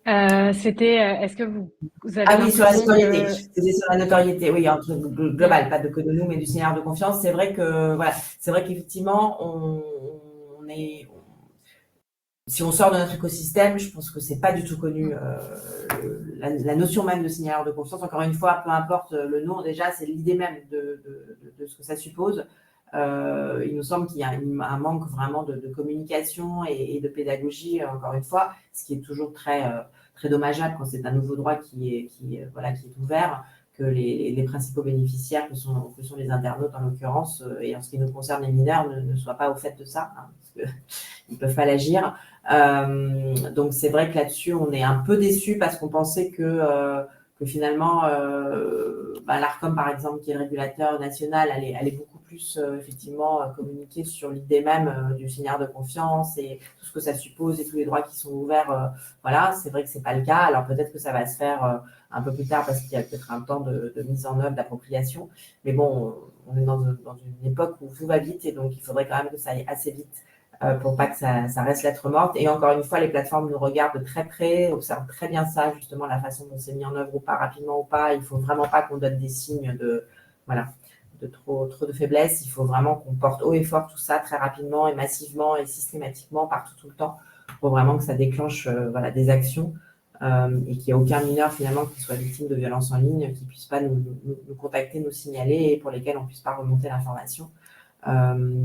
S1: Est-ce que vous avez
S2: oui, sur la
S1: l'impression
S2: notoriété.
S1: que...
S2: C'était sur la notoriété, oui, entre global, pas que de nous, mais du signal de confiance. C'est vrai que voilà, c'est vrai qu'effectivement, si on sort de notre écosystème, je pense que c'est pas du tout connu la notion même de signaleur de confiance. Encore une fois, peu importe le nom, déjà, c'est l'idée même de ce que ça suppose. Il nous semble qu'il y a un manque vraiment de communication et de pédagogie, encore une fois, ce qui est toujours très dommageable quand c'est un nouveau droit qui est ouvert, que les principaux bénéficiaires, que sont les internautes en l'occurrence, et en ce qui nous concerne les mineurs, ne soient pas au fait de ça, hein, parce qu'ils ne peuvent pas l'agir. Donc c'est vrai que là-dessus, on est un peu déçus parce qu'on pensait que finalement, l'Arcom, par exemple, qui est le régulateur national, allait beaucoup plus effectivement communiquer sur l'idée même du signal de confiance et tout ce que ça suppose et tous les droits qui sont ouverts. Voilà, c'est vrai que c'est pas le cas. Alors peut-être que ça va se faire un peu plus tard parce qu'il y a peut-être un temps de mise en œuvre, d'appropriation. Mais bon, on est dans une époque où tout va vite et donc il faudrait quand même que ça aille assez vite pour pas que ça reste lettre morte. Et encore une fois, les plateformes nous regardent de très près, observent très bien ça, justement, la façon dont c'est mis en œuvre ou pas, rapidement ou pas. Il faut vraiment pas qu'on donne des signes de trop de faiblesse. Il faut vraiment qu'on porte haut et fort tout ça très rapidement et massivement et systématiquement partout tout le temps pour vraiment que ça déclenche des actions et qu'il n'y ait aucun mineur finalement qui soit victime de violences en ligne, qui ne puisse pas nous contacter, nous signaler et pour lesquels on ne puisse pas remonter l'information.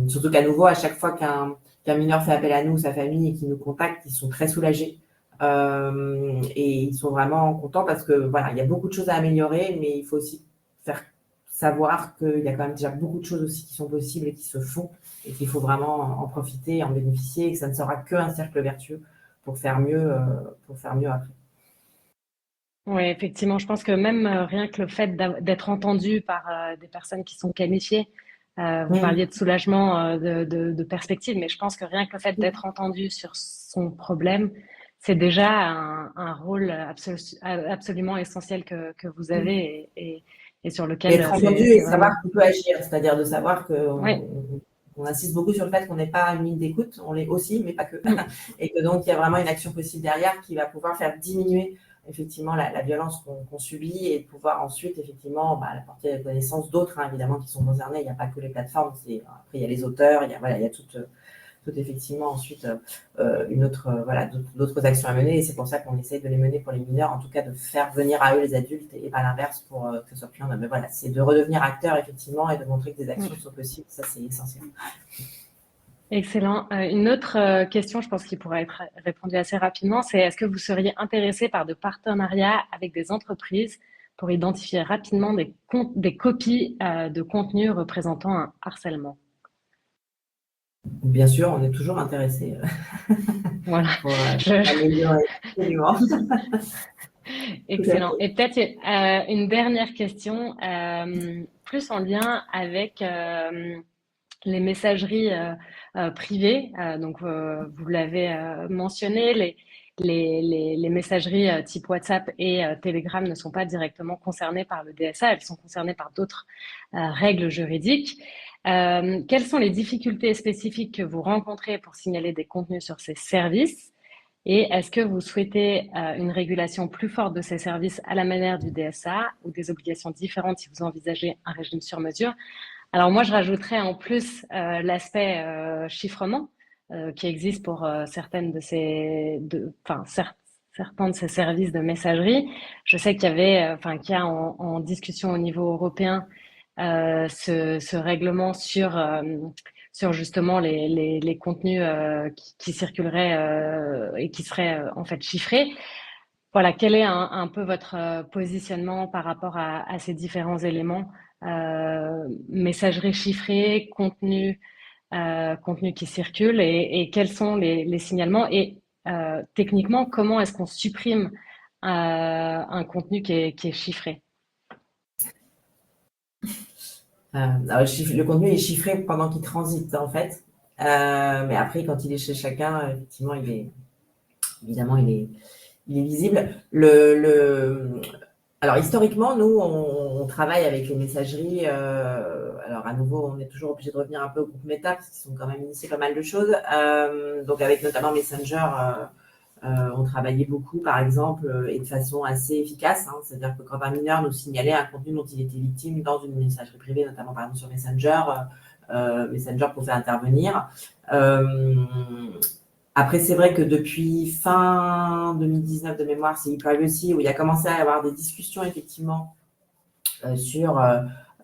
S2: Surtout qu'à nouveau, à chaque fois qu'un mineur fait appel à nous, sa famille, et qu'il nous contacte, ils sont très soulagés. Et ils sont vraiment contents parce que voilà, il y a beaucoup de choses à améliorer, mais il faut aussi faire savoir qu'il y a quand même déjà beaucoup de choses aussi qui sont possibles et qui se font et qu'il faut vraiment en profiter, en bénéficier et que ça ne sera qu'un cercle vertueux pour faire mieux après.
S1: Oui, effectivement, je pense que même rien que le fait d'être entendu par des personnes qui sont qualifiées, vous parliez de soulagement, de perspective, mais je pense que rien que le fait d'être entendu sur son problème, c'est déjà un rôle absolument essentiel que vous avez et sur lequel
S2: Être entendu
S1: c'est
S2: et
S1: vraiment...
S2: savoir qu'on peut agir, c'est-à-dire de savoir qu'on
S1: Oui.
S2: on insiste beaucoup sur le fait qu'on n'est pas une ligne d'écoute, on l'est aussi, mais pas que. Et que donc, il y a vraiment une action possible derrière qui va pouvoir faire diminuer effectivement la violence qu'on subit et pouvoir ensuite effectivement apporter la connaissance d'autres, hein, évidemment, qui sont concernés. Il n'y a pas que les plateformes, après il y a les auteurs, il y a tout effectivement ensuite d'autres actions à mener. Et c'est pour ça qu'on essaye de les mener pour les mineurs, en tout cas de faire venir à eux les adultes et pas l'inverse pour que ce soit plus en Mais voilà, c'est de redevenir acteur effectivement et de montrer que des actions sont possibles. Ça, c'est essentiel.
S1: Excellent. Une autre question, je pense qu'il pourra être répondue assez rapidement, c'est est-ce que vous seriez intéressé par de partenariats avec des entreprises pour identifier rapidement des copies de contenu représentant un harcèlement?
S2: Bien sûr, on est toujours intéressé
S1: Voilà.
S2: pour améliorer. Absolument.
S1: Excellent. Et peut-être une dernière question, plus en lien avec les messageries privées. Donc, vous l'avez mentionné, les messageries type WhatsApp et Telegram ne sont pas directement concernées par le DSA, elles sont concernées par d'autres règles juridiques. Quelles sont les difficultés spécifiques que vous rencontrez pour signaler des contenus sur ces services? Et est-ce que vous souhaitez une régulation plus forte de ces services à la manière du DSA ou des obligations différentes si vous envisagez un régime sur mesure? Alors moi, je rajouterais en plus l'aspect chiffrement qui existe pour certains de ces services de messagerie. Je sais qu'il y avait, qu'il y a en discussion au niveau européen ce règlement sur justement les contenus qui circuleraient et qui seraient en fait chiffrés. Voilà, quel est un peu votre positionnement par rapport à ces différents éléments? Messagerie chiffrée, contenu qui circule et quels sont les signalements et techniquement, comment est-ce qu'on supprime un contenu qui est chiffré?
S2: Le contenu est chiffré pendant qu'il transite, en fait. Mais après, quand il est chez chacun, effectivement, évidemment, il est visible. Alors, historiquement, nous, on travaille avec les messageries. Alors, à nouveau, on est toujours obligé de revenir un peu au groupe Meta, parce qu'ils sont quand même initiés pas mal de choses. Donc, avec notamment Messenger, on travaillait beaucoup, par exemple, et de façon assez efficace. C'est-à-dire que quand un mineur nous signalait un contenu dont il était victime dans une messagerie privée, notamment par exemple sur Messenger, Messenger pouvait intervenir. Après, c'est vrai que depuis fin 2019 de mémoire, c'est e-privacy où il y a commencé à y avoir des discussions effectivement sur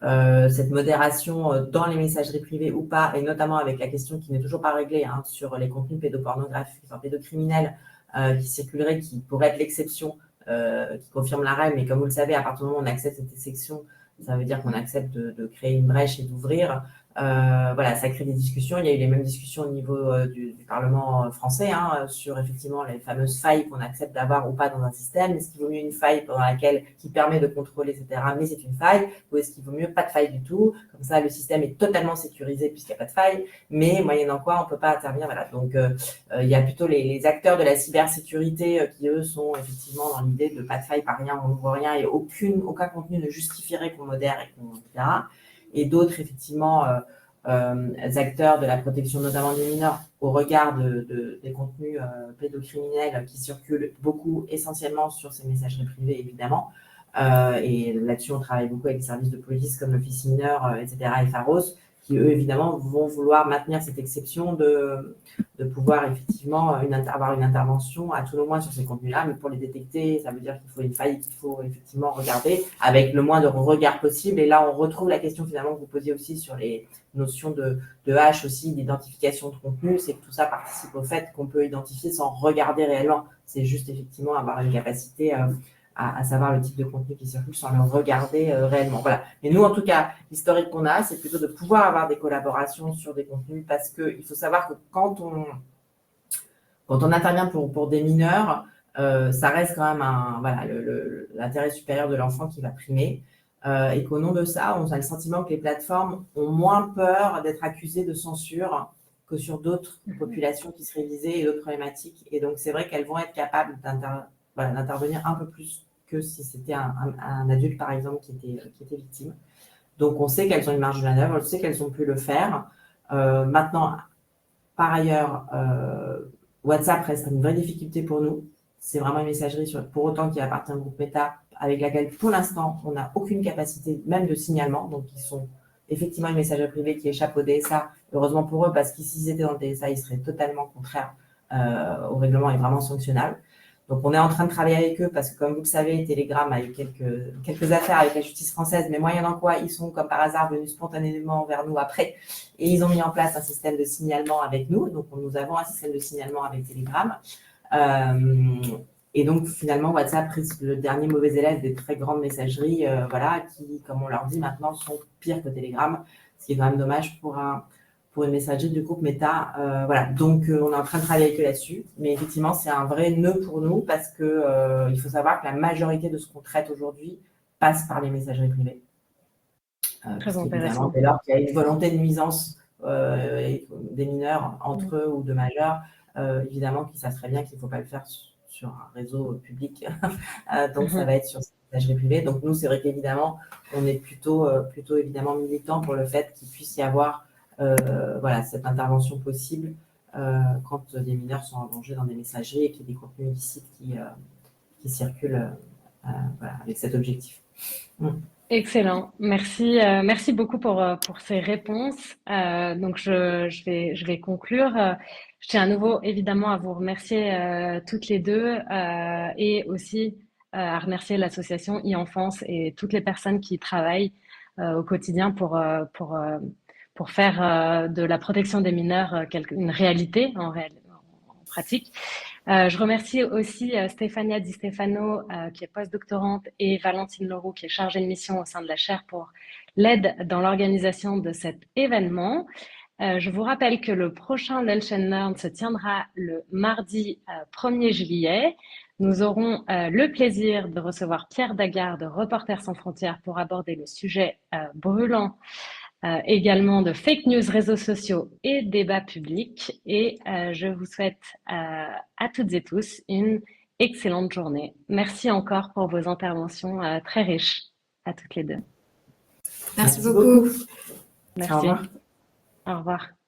S2: cette modération dans les messageries privées ou pas, et notamment avec la question qui n'est toujours pas réglée sur les contenus pédopornographiques, enfin pédocriminels qui circuleraient, qui pourraient être l'exception qui confirme la règle. Mais comme vous le savez, à partir du moment où on accepte cette exception, ça veut dire qu'on accepte de créer une brèche et d'ouvrir. Voilà, ça crée des discussions. Il y a eu les mêmes discussions au niveau du Parlement français sur effectivement les fameuses failles qu'on accepte d'avoir ou pas dans un système. Est-ce qu'il vaut mieux une faille qui permet de contrôler, etc., mais c'est une faille, ou est-ce qu'il vaut mieux pas de faille du tout? Comme ça, le système est totalement sécurisé puisqu'il n'y a pas de faille, mais moyennant quoi, on ne peut pas intervenir. Voilà. Donc, il y a plutôt les acteurs de la cybersécurité qui, eux, sont effectivement dans l'idée de pas de faille, pas rien, on n'ouvre rien et aucun contenu ne justifierait qu'on modère etc. Et d'autres, effectivement, acteurs de la protection, notamment des mineurs, au regard des contenus pédocriminels qui circulent beaucoup, essentiellement sur ces messageries privées, évidemment. Et là-dessus, on travaille beaucoup avec des services de police comme l'Office mineur, etc., et Pharos, qui, eux, évidemment, vont vouloir maintenir cette exception de pouvoir, effectivement, avoir une intervention, à tout le moins sur ces contenus-là, mais pour les détecter, ça veut dire qu'il faut une faille qu'il faut, effectivement, regarder avec le moins de regard possible. Et là, on retrouve la question, finalement, que vous posiez aussi sur les notions de hash aussi, d'identification de contenu, c'est que tout ça participe au fait qu'on peut identifier sans regarder réellement. C'est juste, effectivement, avoir une capacité à savoir le type de contenu qui circule sans le regarder réellement. Voilà. Mais nous, en tout cas, l'historique qu'on a, c'est plutôt de pouvoir avoir des collaborations sur des contenus parce qu'il faut savoir que quand on intervient pour des mineurs, ça reste quand même l'intérêt supérieur de l'enfant qui va primer. Et qu'au nom de ça, on a le sentiment que les plateformes ont moins peur d'être accusées de censure que sur d'autres populations qui seraient visées et d'autres problématiques. Et donc, c'est vrai qu'elles vont être capables d'intervenir un peu plus que si c'était un adulte, par exemple, qui était victime. Donc, on sait qu'elles ont une marge de manœuvre, on sait qu'elles ont pu le faire. Maintenant, par ailleurs, WhatsApp reste une vraie difficulté pour nous. C'est vraiment une messagerie, pour autant qu'il appartient au groupe Meta, avec laquelle, pour l'instant, on n'a aucune capacité, même de signalement. Donc, ils sont effectivement une messagerie privée qui échappe au DSA. Heureusement pour eux, parce que s'ils étaient dans le DSA, ils seraient totalement contraires au règlement et vraiment sanctionnables. Donc, on est en train de travailler avec eux parce que, comme vous le savez, Telegram a eu quelques affaires avec la justice française, mais moyennant quoi, ils sont, comme par hasard, venus spontanément vers nous après. Et ils ont mis en place un système de signalement avec nous. Donc, nous avons un système de signalement avec Telegram. Et donc, finalement, WhatsApp reste le dernier mauvais élève des très grandes messageries, qui, comme on leur dit maintenant, sont pires que Telegram, ce qui est quand même dommage pour une messagerie du groupe Meta. Donc on est en train de travailler avec eux là-dessus. Mais effectivement, c'est un vrai nœud pour nous parce que il faut savoir que la majorité de ce qu'on traite aujourd'hui passe par les messageries privées.
S1: Très intéressant.
S2: Dès lors qu'il y a une volonté de nuisance des mineurs entre eux ou de majeurs, évidemment que ça serait bien qu'il ne faut pas le faire sur un réseau public. Donc ça va être sur cette messagerie privée. Donc nous, c'est vrai qu'évidemment, on est plutôt évidemment militant pour le fait qu'il puisse y avoir cette intervention possible quand des mineurs sont en danger dans des messageries et qu'il y a des contenus illicites qui circulent avec cet objectif.
S1: Excellent. Merci beaucoup pour ces réponses. Donc, je vais conclure. Je tiens à nouveau, évidemment, à vous remercier toutes les deux et aussi à remercier l'association e-Enfance et toutes les personnes qui travaillent au quotidien pour faire de la protection des mineurs une réalité en pratique. Je remercie aussi Stefania Di Stefano, qui est postdoctorante, et Valentine Leroux, qui est chargée de mission au sein de la chaire pour l'aide dans l'organisation de cet événement. Je vous rappelle que le prochain Lunch and Learn se tiendra le mardi 1er juillet. Nous aurons le plaisir de recevoir Pierre Daguerre de Reporters sans frontières pour aborder le sujet brûlant également de fake news, réseaux sociaux et débats publics. Et je vous souhaite à toutes et tous une excellente journée. Merci encore pour vos interventions très riches à toutes les deux.
S3: Merci beaucoup.
S1: Merci.
S2: Au revoir.
S1: Au revoir.